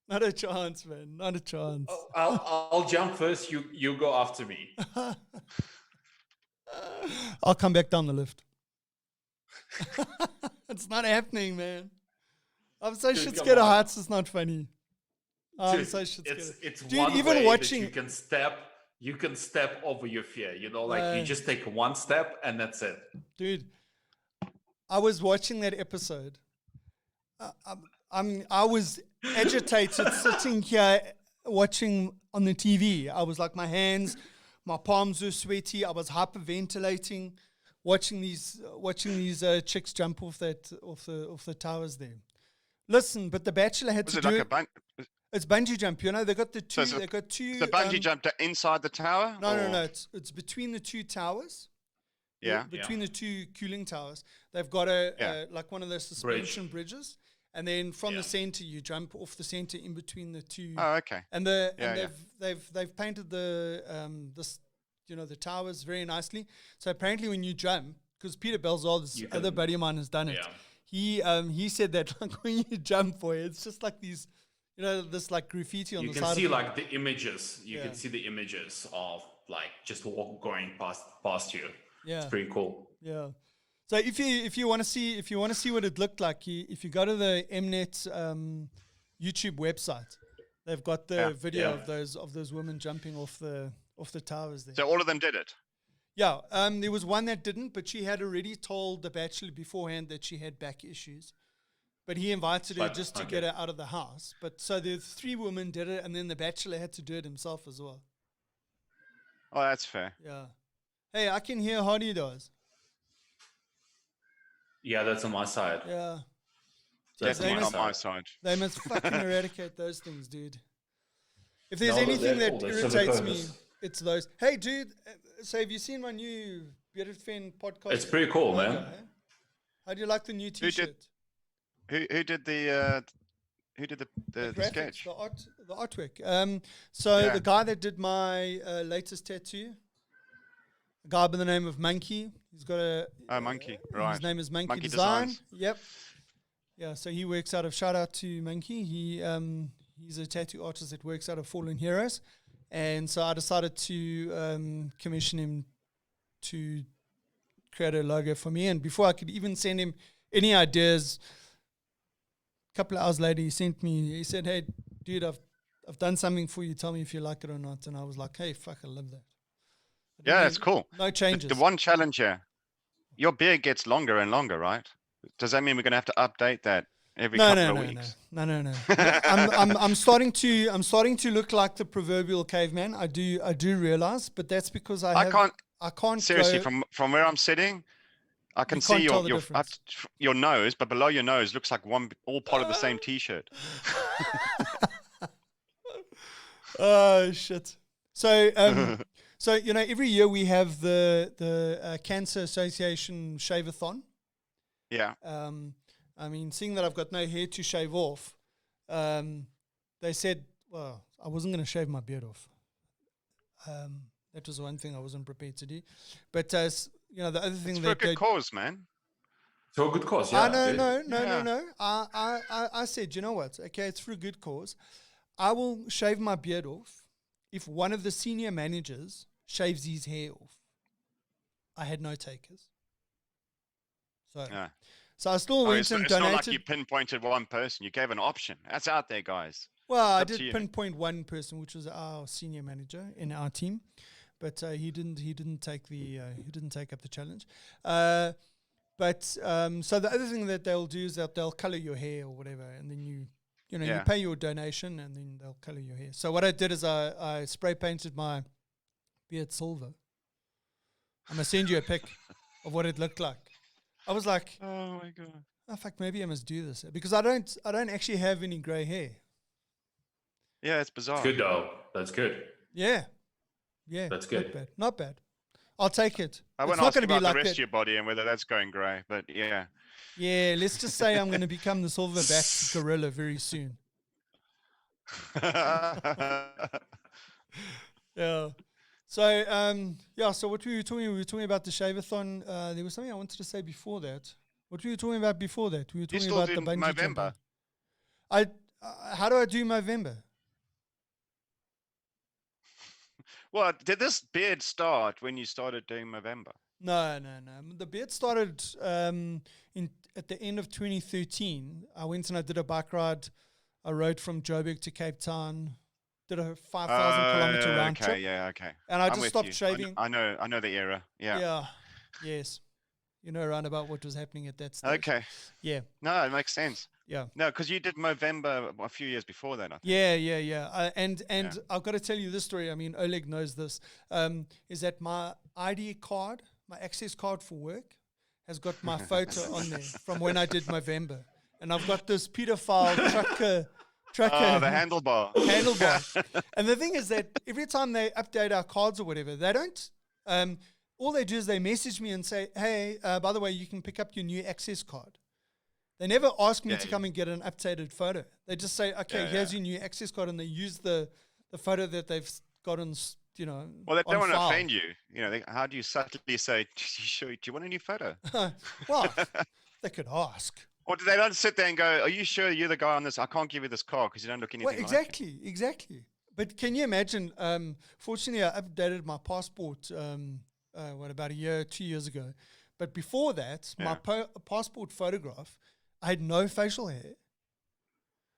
Not a chance, man. Not a chance. I'll jump first. You go after me. I'll come back down the lift. It's not happening, man. I'm so shit scared of heights. It's not funny. I'm so shit scared. It's dude, one even way watching, that you can step over your fear. You know, like you just take one step and that's it. Dude, I was watching that episode. I was agitated sitting here watching on the TV. I was like, my palms were sweaty. I was hyperventilating, watching these chicks jump off the towers there. Listen, but The Bachelor had to do it. It's bungee jump, you know. They got the two. They got two. The bungee jump inside the tower. No. It's between the two towers. Yeah. between the two cooling towers, they've got like one of those suspension bridges. And then from the center, you jump off the center in between the two. Oh, okay. And they've painted the the towers very nicely. So apparently, when you jump, because Peter Belzal, this other buddy of mine, has done it. He said that like when you jump for it, it's just like these, this like graffiti on the side. You can see like the images. You can see the images of like just going past you. Yeah, it's pretty cool. Yeah. So if you want to see what it looked like, if you go to the Mnet YouTube website, they've got the video of those women jumping off the towers there. So all of them did it. Yeah, there was one that didn't, but she had already told the Bachelor beforehand that she had back issues. But he invited her just to get her out of the house. But so the 3 women did it, and then the Bachelor had to do it himself as well. Oh, that's fair. Yeah. Hey, I can hear Hardy does. Yeah, that's on my side. Yeah. Definitely on my side. They must fucking eradicate those things, dude. If there's anything that irritates me, it's those. Hey, dude, so have you seen my new Bearded Fen podcast? It's pretty cool, man. Eh? How do you like the new T-shirt? Who did the sketch? The artwork. The guy that did my latest tattoo, a guy by the name of Monkey. He's got a Monkey, right? His name is Monkey Design. Designs. Yep. Yeah, so he works out of, shout out to Monkey. He's a tattoo artist that works out of Fallen Heroes, and so I decided to commission him to create a logo for me. And before I could even send him any ideas, a couple of hours later he said, "Hey, dude, I've done something for you. Tell me if you like it or not." And I was like, "Hey, fuck, I love that." Yeah, that's cool. No changes. The one challenge here, your beard gets longer and longer, right? Does that mean we're going to have to update that every couple of weeks? No. I'm starting to look like the proverbial caveman. I do realize, but that's because I can't seriously from where I'm sitting. I can see your nose, but below your nose looks like all part of the same T-shirt. Oh shit! So so every year we have the Cancer Association Shave-a-thon. Yeah. I mean, seeing that I've got no hair to shave off, they said, well, I wasn't going to shave my beard off. That was one thing I wasn't prepared to do. But the other thing it's for a good cause, man. For a good cause, yeah. No. I said, you know what? Okay, it's for a good cause. I will shave my beard off if one of the senior managers shaves his hair off. I had no takers. So I still went and donated. It's not like you pinpointed one person. You gave an option. That's out there, guys. Well, I did pinpoint one person, which was our senior manager in our team, but he didn't take up the challenge. So the other thing that they'll do is that they'll color your hair or whatever, and then you pay your donation, and then they'll color your hair. So what I did is I spray painted my beard silver. I'm gonna send you a pic of what it looked like. I was like, oh my god, oh fuck, maybe I must do this because I don't actually have any grey hair. Yeah, it's bizarre. It's good though. That's good. Yeah. That's good. Not bad. I'll take it. I won't ask about the rest of your body and whether that's going grey, but yeah. Yeah, let's just say I'm going to become the silverback gorilla very soon. Yeah. So, so what were you talking about? We were talking about the shave-a-thon. There was something I wanted to say before that. What were you talking about before that? We were talking about the bungee jumping. How do I do Movember? Well, did this beard start when you started doing Movember? No. The beard started at the end of 2013. I went and I did a bike ride. I rode from Joburg to Cape Town. Did a 5,000 kilometer round trip. Yeah, okay. And I just stopped shaving. I know the era. Yeah. Yeah. Yes. You know around about what was happening at that stage. Okay. Yeah. No, it makes sense. Yeah. No, because you did Movember a few years before that, I think. Yeah. And I've got to tell you this story. I mean, Oleg knows this. Is that my ID card, my access card for work, has got my photo on there from when I did Movember. And I've got this pedophile trucker. Oh, the handlebar. And the thing is that every time they update our cards or whatever, they don't. all they do is they message me and say, hey, by the way, you can pick up your new access card. They never ask me to come and get an updated photo. They just say, okay, here's your new access card, and they use the photo that they've got on, you know, Well, they don't want to file. offend you. You know, how do you subtly say, do you want a new photo? Well, they could ask. Or do they not sit there and go, are you sure you're the guy on this? I can't give you this car because you don't look anything like it. Exactly. But can you imagine, fortunately, I updated my passport, about 2 years ago. But before that, my passport photograph, I had no facial hair.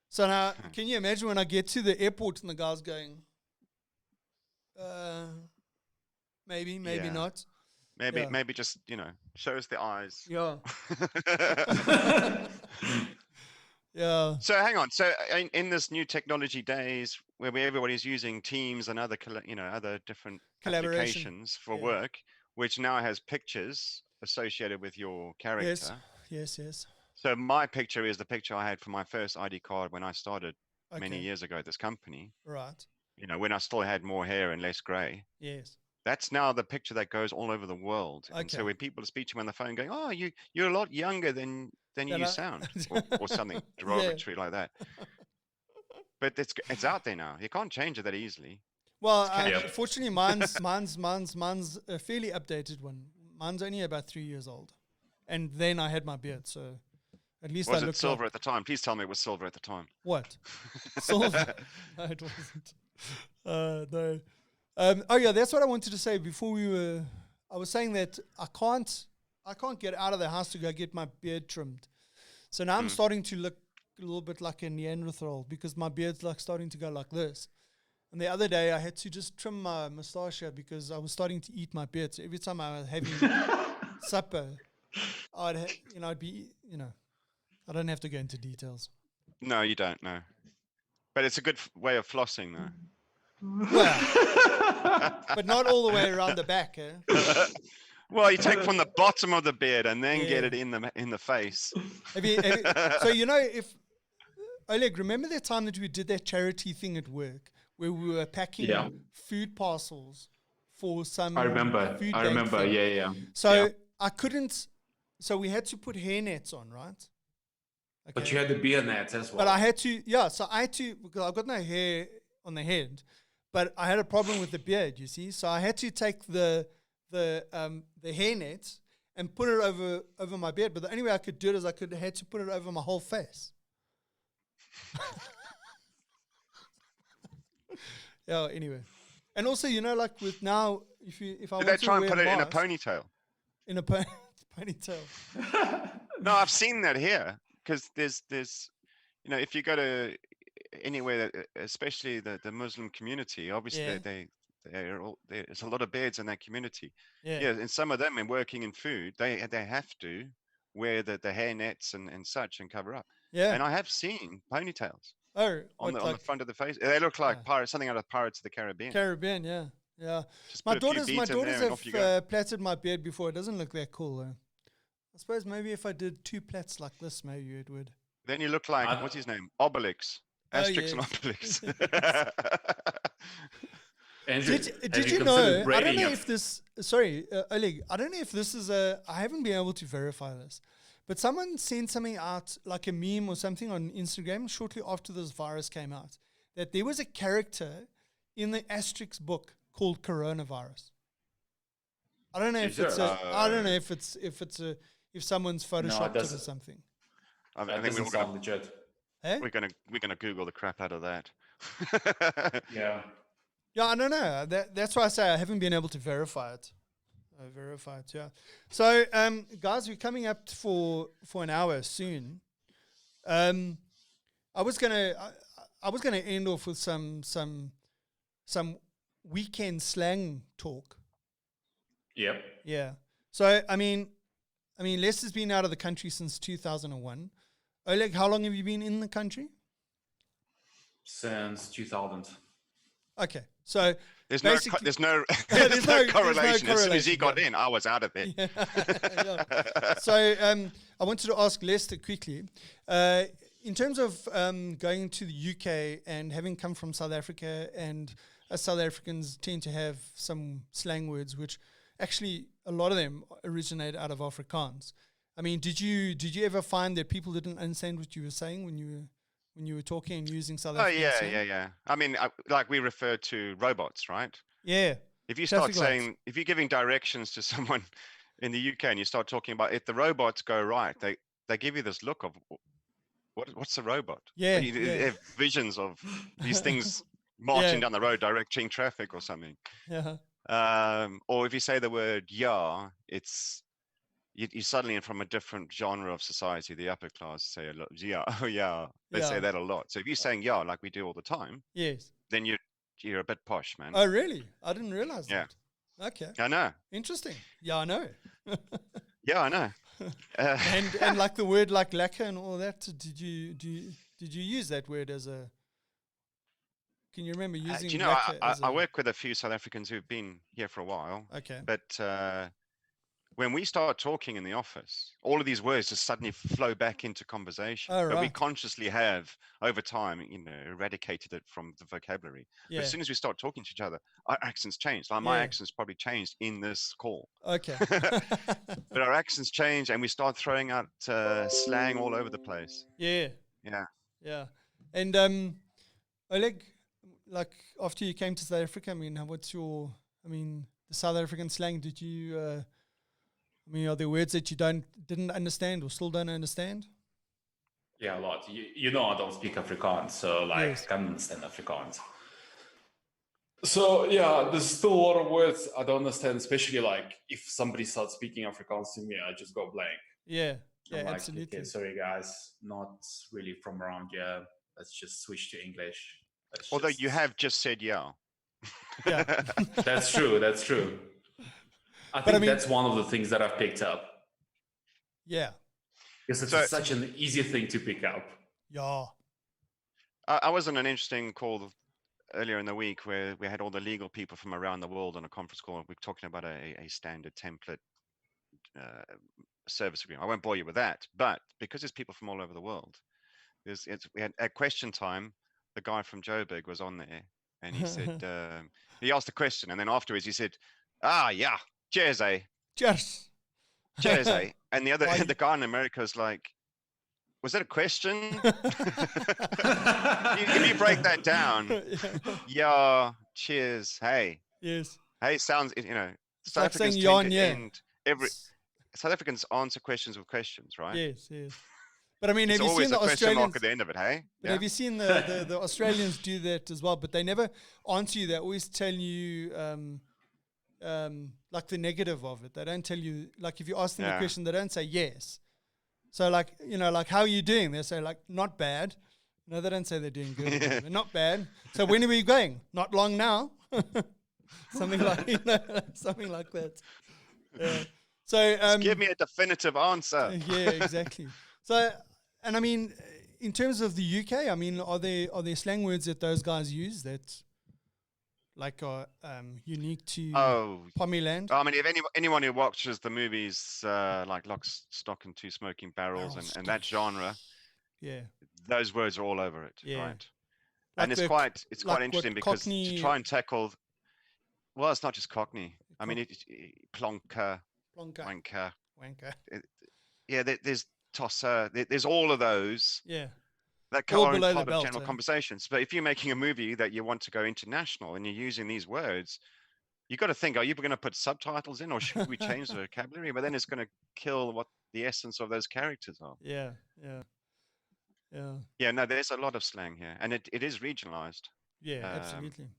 So now, can you imagine when I get to the airport and the guy's going, maybe not. Maybe just, you know, show us the eyes. Yeah. Yeah. So hang on. So in this new technology days where everybody's using Teams and other, other different applications for work, which now has pictures associated with your character. Yes. So my picture is the picture I had for my first ID card when I started many years ago at this company. Right. You know, when I still had more hair and less gray. Yes. That's now the picture that goes all over the world. Okay. And so when people speak to me on the phone going, oh, you're a lot younger than you sound, or something derogatory like that. But it's out there now. You can't change it that easily. Well, fortunately, mine's a fairly updated one. Mine's only about 3 years old. And then I had my beard, so at least I looked. Was it silver at the time? Please tell me it was silver at the time. What? Silver? No, it wasn't. No. That's what I wanted to say before I was saying that I can't get out of the house to go get my beard trimmed. So now I'm starting to look a little bit like a Neanderthal because my beard's like starting to go like this. And the other day I had to just trim my moustache because I was starting to eat my beard. So every time I was having supper, I don't have to go into details. No, you don't, no. But it's a good way of flossing, though. Well, but not all the way around the back, eh? Well, you take from the bottom of the beard and then get it in the face. So if Oleg, remember that time that we did that charity thing at work where we were packing food parcels for some? I remember. Yeah. So I couldn't. So we had to put hairnets on, right? Okay. But you had the beard nets as well. But I had to, so I had to, because I've got no hair on the head, but I had a problem with the beard, you see. So I had to take the hairnet and put it over my beard. But the only way I could do it is I had to put it over my whole face. Yeah. Anyway, and also, like with now, if I did want they try and put it mask, in a ponytail? In a ponytail. No, I've seen that here because there's if you go to anywhere, especially the Muslim community, obviously there's a lot of beards in that community. Yeah, and some of them, in working in food, they have to wear the hair nets and such and cover up. Yeah, and I have seen ponytails. Oh, on the front of the face, they look like something out of Pirates of the Caribbean. Yeah. My daughters have plaited my beard before. It doesn't look that cool though. I suppose maybe if I did 2 plaits like this, maybe it would. Then you look like what's his name? Obelix. Asterix and Obelix. Did you know? I don't know if this. Sorry, Oleg. I don't know if this is I haven't been able to verify this, but someone sent something out like a meme or something on Instagram shortly after this virus came out that there was a character in the Asterix book called Coronavirus. I don't know if it's I don't know if someone's photoshopped it or something. I think we're sound legit. Eh? We're gonna Google the crap out of that. Yeah, I don't know. That's why I say I haven't been able to verify it. Yeah. So, guys, we're coming up for an hour soon. I was gonna end off with some weekend slang talk. Yep. Yeah. So I mean, Lester's been out of the country since 2001. Oleg, how long have you been in the country? Since 2000. Okay, so there's no correlation. As soon as he got in, I was out of it. Yeah. So I wanted to ask Lester quickly, in terms of going to the UK and having come from South Africa, and as South Africans tend to have some slang words which actually a lot of them originate out of Afrikaans. I mean, did you ever find that people didn't understand what you were saying when you were talking and using South African slang? Yeah. I mean, like we refer to robots, right? Yeah. If you Traffic start lights. saying, if you're giving directions to someone in the UK and you start talking about if the robots go right, they give you this look of what's a robot? Yeah, You yeah. have visions of these things marching down the road, directing traffic or something. Yeah. Or if you say the word "yeah," it's you're suddenly in from a different genre of society. The upper class say a lot, yeah, oh yeah, they say Yeah. that a lot. So if you're saying "yeah" like we do all the time, Yes. then you're a bit posh, man. Oh, really? I didn't realize Yeah. that. Okay. I know. Interesting. Yeah, I know. Yeah, I know. And like the word like lacquer and all that, did you use that word as a? Can you remember using? Do you know, lacquer I work with a few South Africans who've been here for a while. Okay. But when we start talking in the office, all of these words just suddenly flow back into conversation. Oh, But we right. consciously have, over time, eradicated it from the vocabulary. Yeah. But as soon as we start talking to each other, our accents change. Like my accent's probably changed in this call. Okay. But our accents change and we start throwing out slang all over the place. Yeah. Yeah. Yeah. And Oleg, like after you came to South Africa, I mean, the South African slang, did you are there words that you didn't understand or still don't understand? Yeah, a lot. You know, I don't speak Afrikaans, so like Yes. I can't understand Afrikaans. So yeah, there's still a lot of words I don't understand, especially like if somebody starts speaking Afrikaans to me, I just go blank. Yeah. Yeah, I'm like, absolutely. okay, sorry guys, not really from around here. Let's just switch to English. Although you have just said yeah. Yeah. That's true. That's true. I think that's one of the things that I've picked up. Yeah. Because it's such an easy thing to pick up. Yeah. I was on an interesting call earlier in the week where we had all the legal people from around the world on a conference call. We're talking about a standard template service agreement. I won't bore you with that, but because there's people from all over the world, we had at question time. The guy from Joburg was on there, and he said he asked a question, and then afterwards he said, yeah, cheers, eh? Cheers. Cheers, eh? And the guy in America was like, was that a question? If you break that down, yeah, cheers, hey. Yes. Hey sounds, South Africans tend to end South Africans answer questions with questions, right? Yes, yes. But I mean, have you seen the Australians? Question mark at the end of it, hey? But have you seen the Australians do that as well? But they never answer you. They always tell you like the negative of it. They don't tell you, like if you ask them a question, they don't say yes. So like, like, how are you doing? They say like, not bad. No, they don't say they're doing good. Not bad. So when are we going? Not long now. something like that. Yeah. So just give me a definitive answer. Yeah, exactly. So, and I mean, in terms of the UK, I mean, are there slang words that those guys use that like are unique to Pommyland? I mean, if anyone who watches the movies like Lock, Stock and Two Smoking Barrels and that genre, those words are all over it, right? Like and it's quite interesting because Cockney, to try and tackle, well, it's not just Cockney. I mean, plonker, wanker. There's tosser. There's all of those. Yeah. That are part of general conversations. But if you're making a movie that you want to go international and you're using these words, you got to think: are you going to put subtitles in, or should we change the vocabulary? But then it's going to kill what the essence of those characters are. Yeah. No, there's a lot of slang here, and it is regionalized. Yeah, absolutely.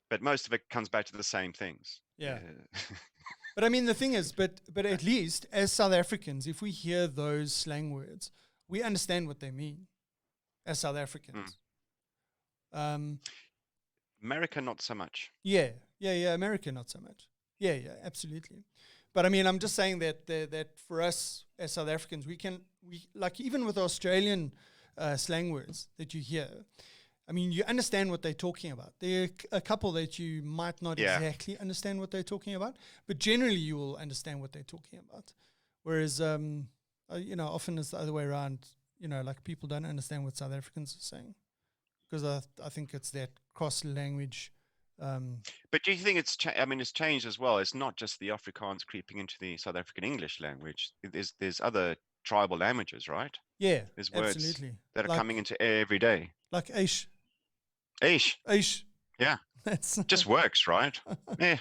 But most of it comes back to the same things. Yeah. But I mean, the thing is, but at least as South Africans, if we hear those slang words, we understand what they mean as South Africans. America, not so much. Yeah. America, not so much. Yeah, absolutely. But I mean, I'm just saying that for us as South Africans, we like even with Australian slang words that you hear, I mean, you understand what they're talking about. There are a couple that you might not exactly understand what they're talking about, but generally you will understand what they're talking about. Whereas, often it's the other way around. Like people don't understand what South Africans are saying because I think it's that cross-language But do you think it's? I mean, it's changed as well. It's not just the Afrikaans creeping into the South African English language. There's other tribal languages, right? Yeah, There's words absolutely. that are coming into every day. Like Aish. Aish. Yeah. That's just works, right? Yeah.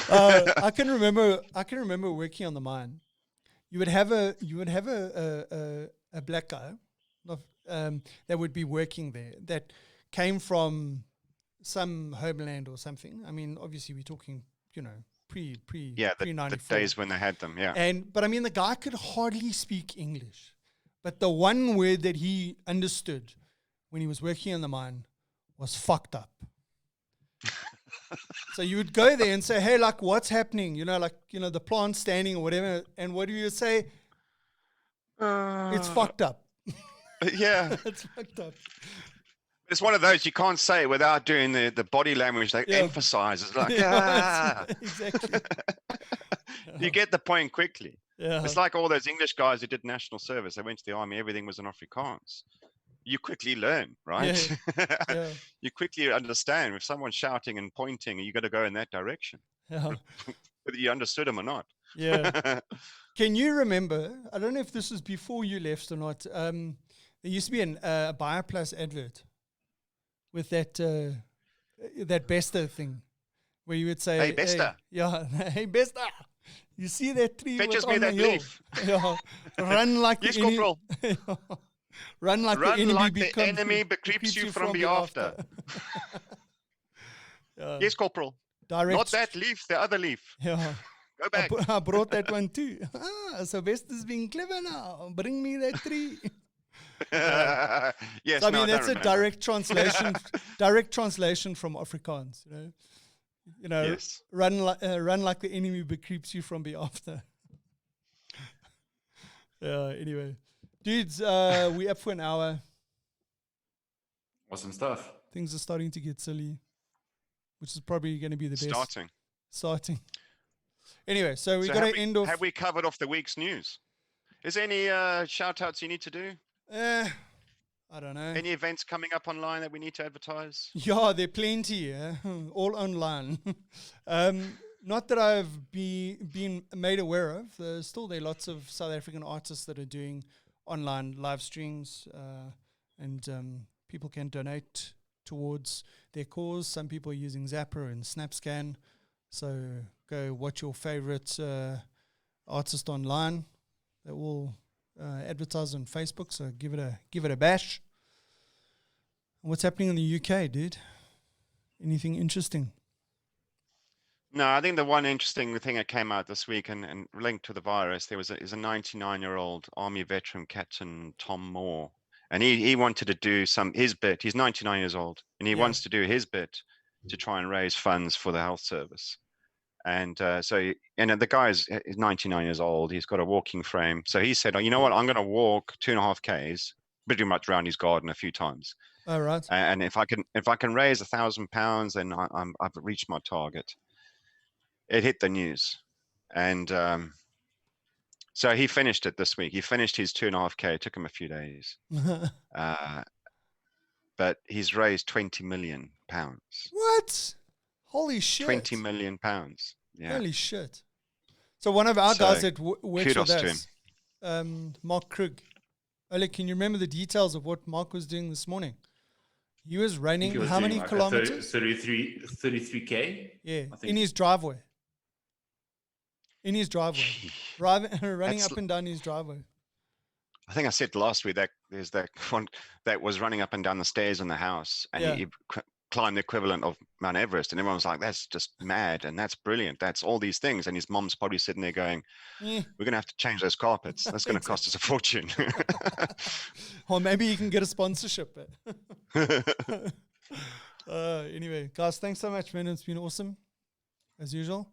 I can remember working on the mine. You would have a black guy that would be working there that came from some homeland or something. I mean, obviously we're talking, pre the 94 days when they had them, yeah. But I mean, the guy could hardly speak English, but the one word that he understood when he was working in the mine was fucked up. So you would go there and say, hey, like, what's happening? The plant's standing or whatever. And what do you say? It's fucked up. Yeah. It's fucked up. It's one of those you can't say without doing the body language that emphasizes. Like, exactly. You get the point quickly. Yeah. It's like all those English guys who did national service. They went to the army. Everything was in Afrikaans. You quickly learn, right? Yeah. You quickly understand if someone's shouting and pointing, you got to go in that direction, Yeah. whether you understood them or not. Yeah. Can you remember? I don't know if this was before you left or not. There used to be a BioPlus advert with that Besta thing, where you would say, "Hey Besta, hey Besta, you see that tree? Fetches me that leaf. Yeah. Run like yes, the corporal. Run like Run the like the enemy creeps you from the after. Yes, corporal. Direct Not that leaf, the other leaf. Yeah. Go back. I brought that one too. So Besta's being clever now. Bring me that tree. Yes, so, I mean, that's a remember. direct translation from Afrikaans. Yes. Run like the enemy but creeps you from the after. Anyway, dudes, we up for an hour. Awesome stuff. Things are starting to get silly, which is probably going to be the best. Starting. Anyway, so we got to end off. Have we covered off the week's news? Is there any shout outs you need to do? I don't know. Any events coming up online that we need to advertise? Yeah, there are plenty, all online. Not that I've been made aware of. There are lots of South African artists that are doing online live streams, and people can donate towards their cause. Some people are using Zapper and SnapScan. So go watch your favorite artist online. They will advertise on Facebook. So give it a bash. What's happening in the UK, dude? Anything interesting? No, I think the one interesting thing that came out this week and linked to the virus, there was a 99-year-old army veteran, Captain Tom Moore, and he wanted to do his bit. He's 99 years old, and he wants to do his bit to try and raise funds for the health service. And the guy is 99 years old. He's got a walking frame. So he said, oh, you know what? I'm going to walk 2.5 Ks, pretty much around his garden a few times. All right. And if I can raise £1,000, then I've reached my target. It hit the news, and so he finished it this week. He finished his 2.5 K. It took him a few days, but he's raised £20 million. What? Holy shit! £20 million. Yeah. Holy shit! So one of our guys that works with us, Mark Krug. Oleg, can you remember the details of what Mark was doing this morning? He was running how many kilometers? 33K. Yeah, in his driveway. Running up and down his driveway. I think I said last week that there's that one that was running up and down the stairs in the house, and he climbed the equivalent of Mount Everest, and everyone was like, that's just mad, and that's brilliant, that's all these things. And his mom's probably sitting there going, we're going to have to change those carpets. That's going to cost us a fortune. Or maybe you can get a sponsorship. Anyway, guys, thanks so much, man. It's been awesome, as usual.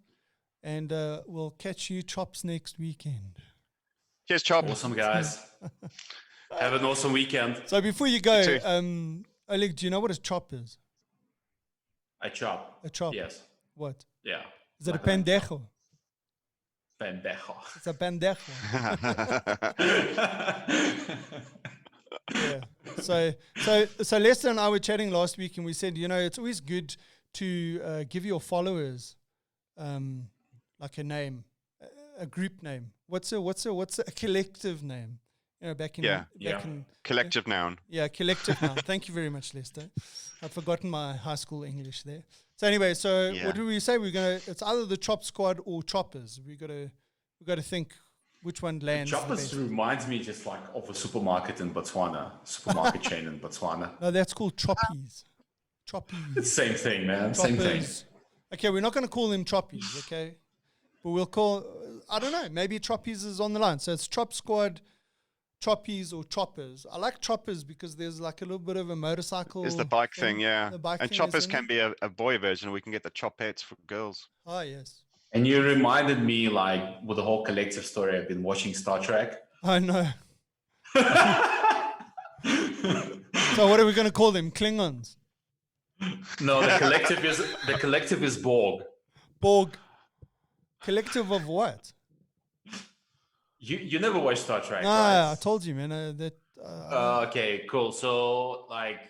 And we'll catch you chops next weekend. Cheers, Chop. Awesome, guys. Have an awesome weekend. So before you go, Oleg, do you know what a chop is? A chop. A chop. Yes. What? Yeah. Is it a pendejo? Pendejo. It's a pendejo. Yeah. So Lester and I were chatting last week, and we said, it's always good to give your followers like a name, a group name. What's a collective name? You know, back in collective noun. Yeah, collective noun. Thank you very much, Lester. I've forgotten my high school English there. So anyway, what do we say? It's either the Chop Squad or Choppers. We got to think which one lands. Choppers reminds me just like of a supermarket in Botswana, supermarket chain in Botswana. No, that's called Choppies. Choppies. It's the same thing, man. Choppers. Same thing. Okay, we're not going to call them Choppies, okay? But we'll call, I don't know, maybe Choppies is on the line. So it's Chop Squad, Choppies, or Choppers. I like Choppers because there's like a little bit of a motorcycle. It's the bike thing, yeah. The bike and thing Choppers can be a boy version. We can get the Choppettes for girls. Oh, yes. And you reminded me, like, with the whole collective story, I've been watching Star Trek. I know. So what are we going to call them? Klingons? No, the collective is Borg. Borg. Collective of what? You never watched Star Trek, right? I told you, man. Okay, cool. So, like,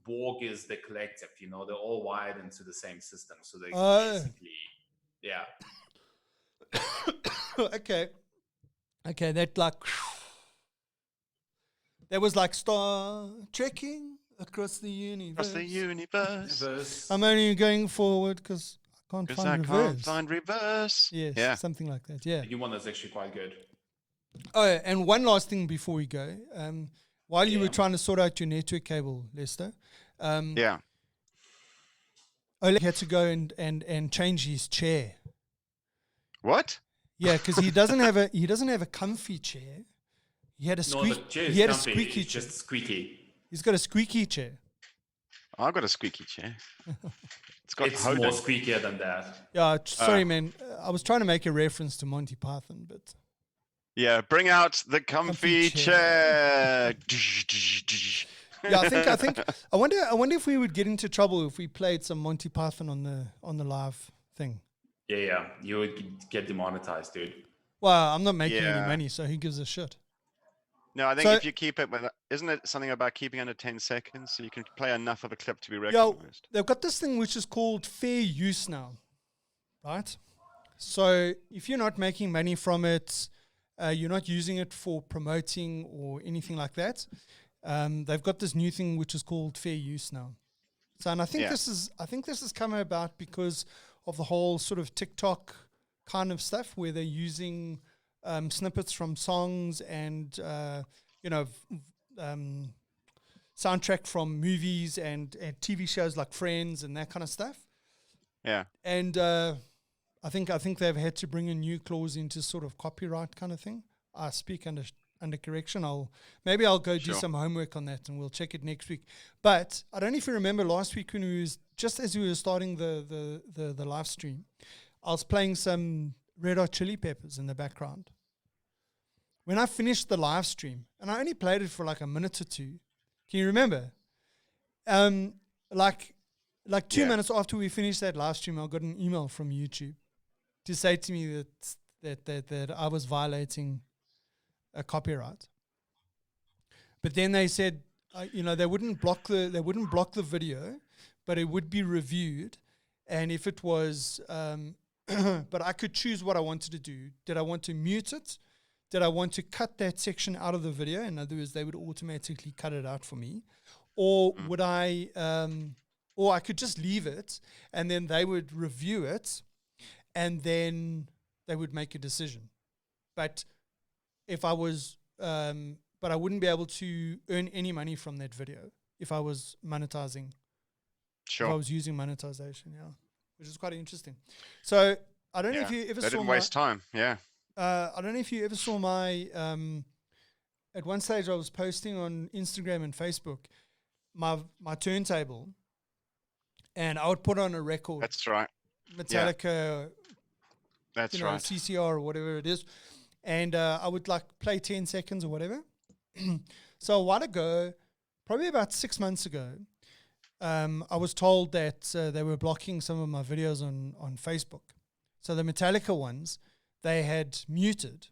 Borg is the collective, you know, they're all wired into the same system. So they basically, yeah. Okay, that like, that was like Star Trekking across the universe. I'm only going forward because I can't find reverse. Yes, yeah. Something like that, yeah. The new one is actually quite good. Oh, and one last thing before we go. While you were trying to sort out your network cable, Lester, Oleg had to go and change his chair. What? Yeah, because he doesn't have a comfy chair. He had a squeaky chair. It's just squeaky. He's got a squeaky chair. I've got a squeaky chair. It's more squeakier than that. Yeah, sorry, man. I was trying to make a reference to Monty Python, but yeah, bring out the comfy chair. Yeah, I think. I wonder if we would get into trouble if we played some Monty Python on the live thing. Yeah, you would get demonetized, dude. Well, I'm not making any money, so who gives a shit? No, I think if you keep it, isn't it something about keeping under 10 seconds so you can play enough of a clip to be recognized? Yeah, they've got this thing which is called fair use now, right? So if you're not making money from it, you're not using it for promoting or anything like that, they've got this new thing which is called fair use now. So, and I think this has come about because of the whole sort of TikTok kind of stuff where they're using snippets from songs and soundtrack from movies and TV shows like Friends and that kind of stuff. Yeah. And I think they've had to bring a new clause into sort of copyright kind of thing. I speak under correction. I'll go do some homework on that and we'll check it next week. But I don't know if you remember last week when just as we were starting the live stream, I was playing some Red Hot Chili Peppers in the background. When I finished the live stream, and I only played it for like a minute or two, can you remember? Like 2 minutes after we finished that live stream, I got an email from YouTube to say to me that I was violating a copyright. But then they said, they wouldn't block the video, but it would be reviewed, and if it was, but I could choose what I wanted to do. Did I want to mute it? Did I want to cut that section out of the video? In other words, they would automatically cut it out for me, or would I? Or I could just leave it, and then they would review it, and then they would make a decision. But if I was, but I wouldn't be able to earn any money from that video if I was monetizing. Sure. If I was using monetization, which is quite interesting. So I don't know if you ever saw. They didn't waste time. Yeah. I don't know if you ever saw my. At one stage, I was posting on Instagram and Facebook my turntable, and I would put on a record. That's right. Metallica. That's right. CCR or whatever it is, and I would like play 10 seconds or whatever. So a while ago, probably about 6 months ago, I was told that they were blocking some of my videos on Facebook. So the Metallica ones, they had muted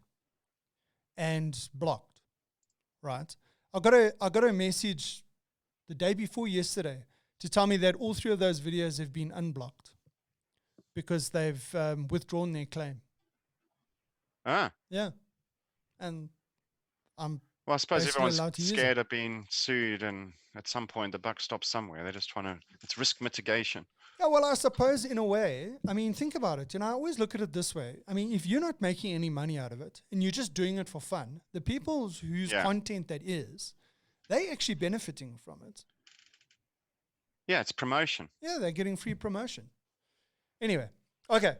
and blocked, right? I got a message the day before yesterday to tell me that all 3 of those videos have been unblocked because they've withdrawn their claim. Ah. Yeah. And I'm Well, I suppose basically everyone's allowed to use it. scared of being sued, and at some point the buck stops somewhere. They're just trying to, it's risk mitigation. Yeah, well, I suppose in a way, I mean, think about it. You know, I always look at it this way. I mean, if you're not making any money out of it and you're just doing it for fun, the people whose content that is, they actually benefiting from it. Yeah, it's promotion. Yeah, they're getting free promotion. Anyway, okay.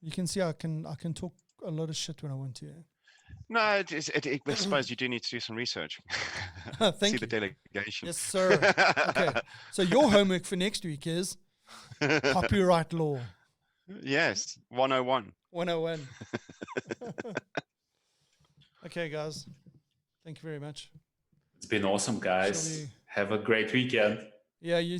You can see I can talk a lot of shit when I want to. Yeah? No, I suppose you do need to do some research. Thank See you. the delegation. Yes, sir. Okay. So your homework for next week is copyright law. Yes, 101. 101. Okay, guys. Thank you very much. It's been awesome, guys. Have a great weekend. Yeah, you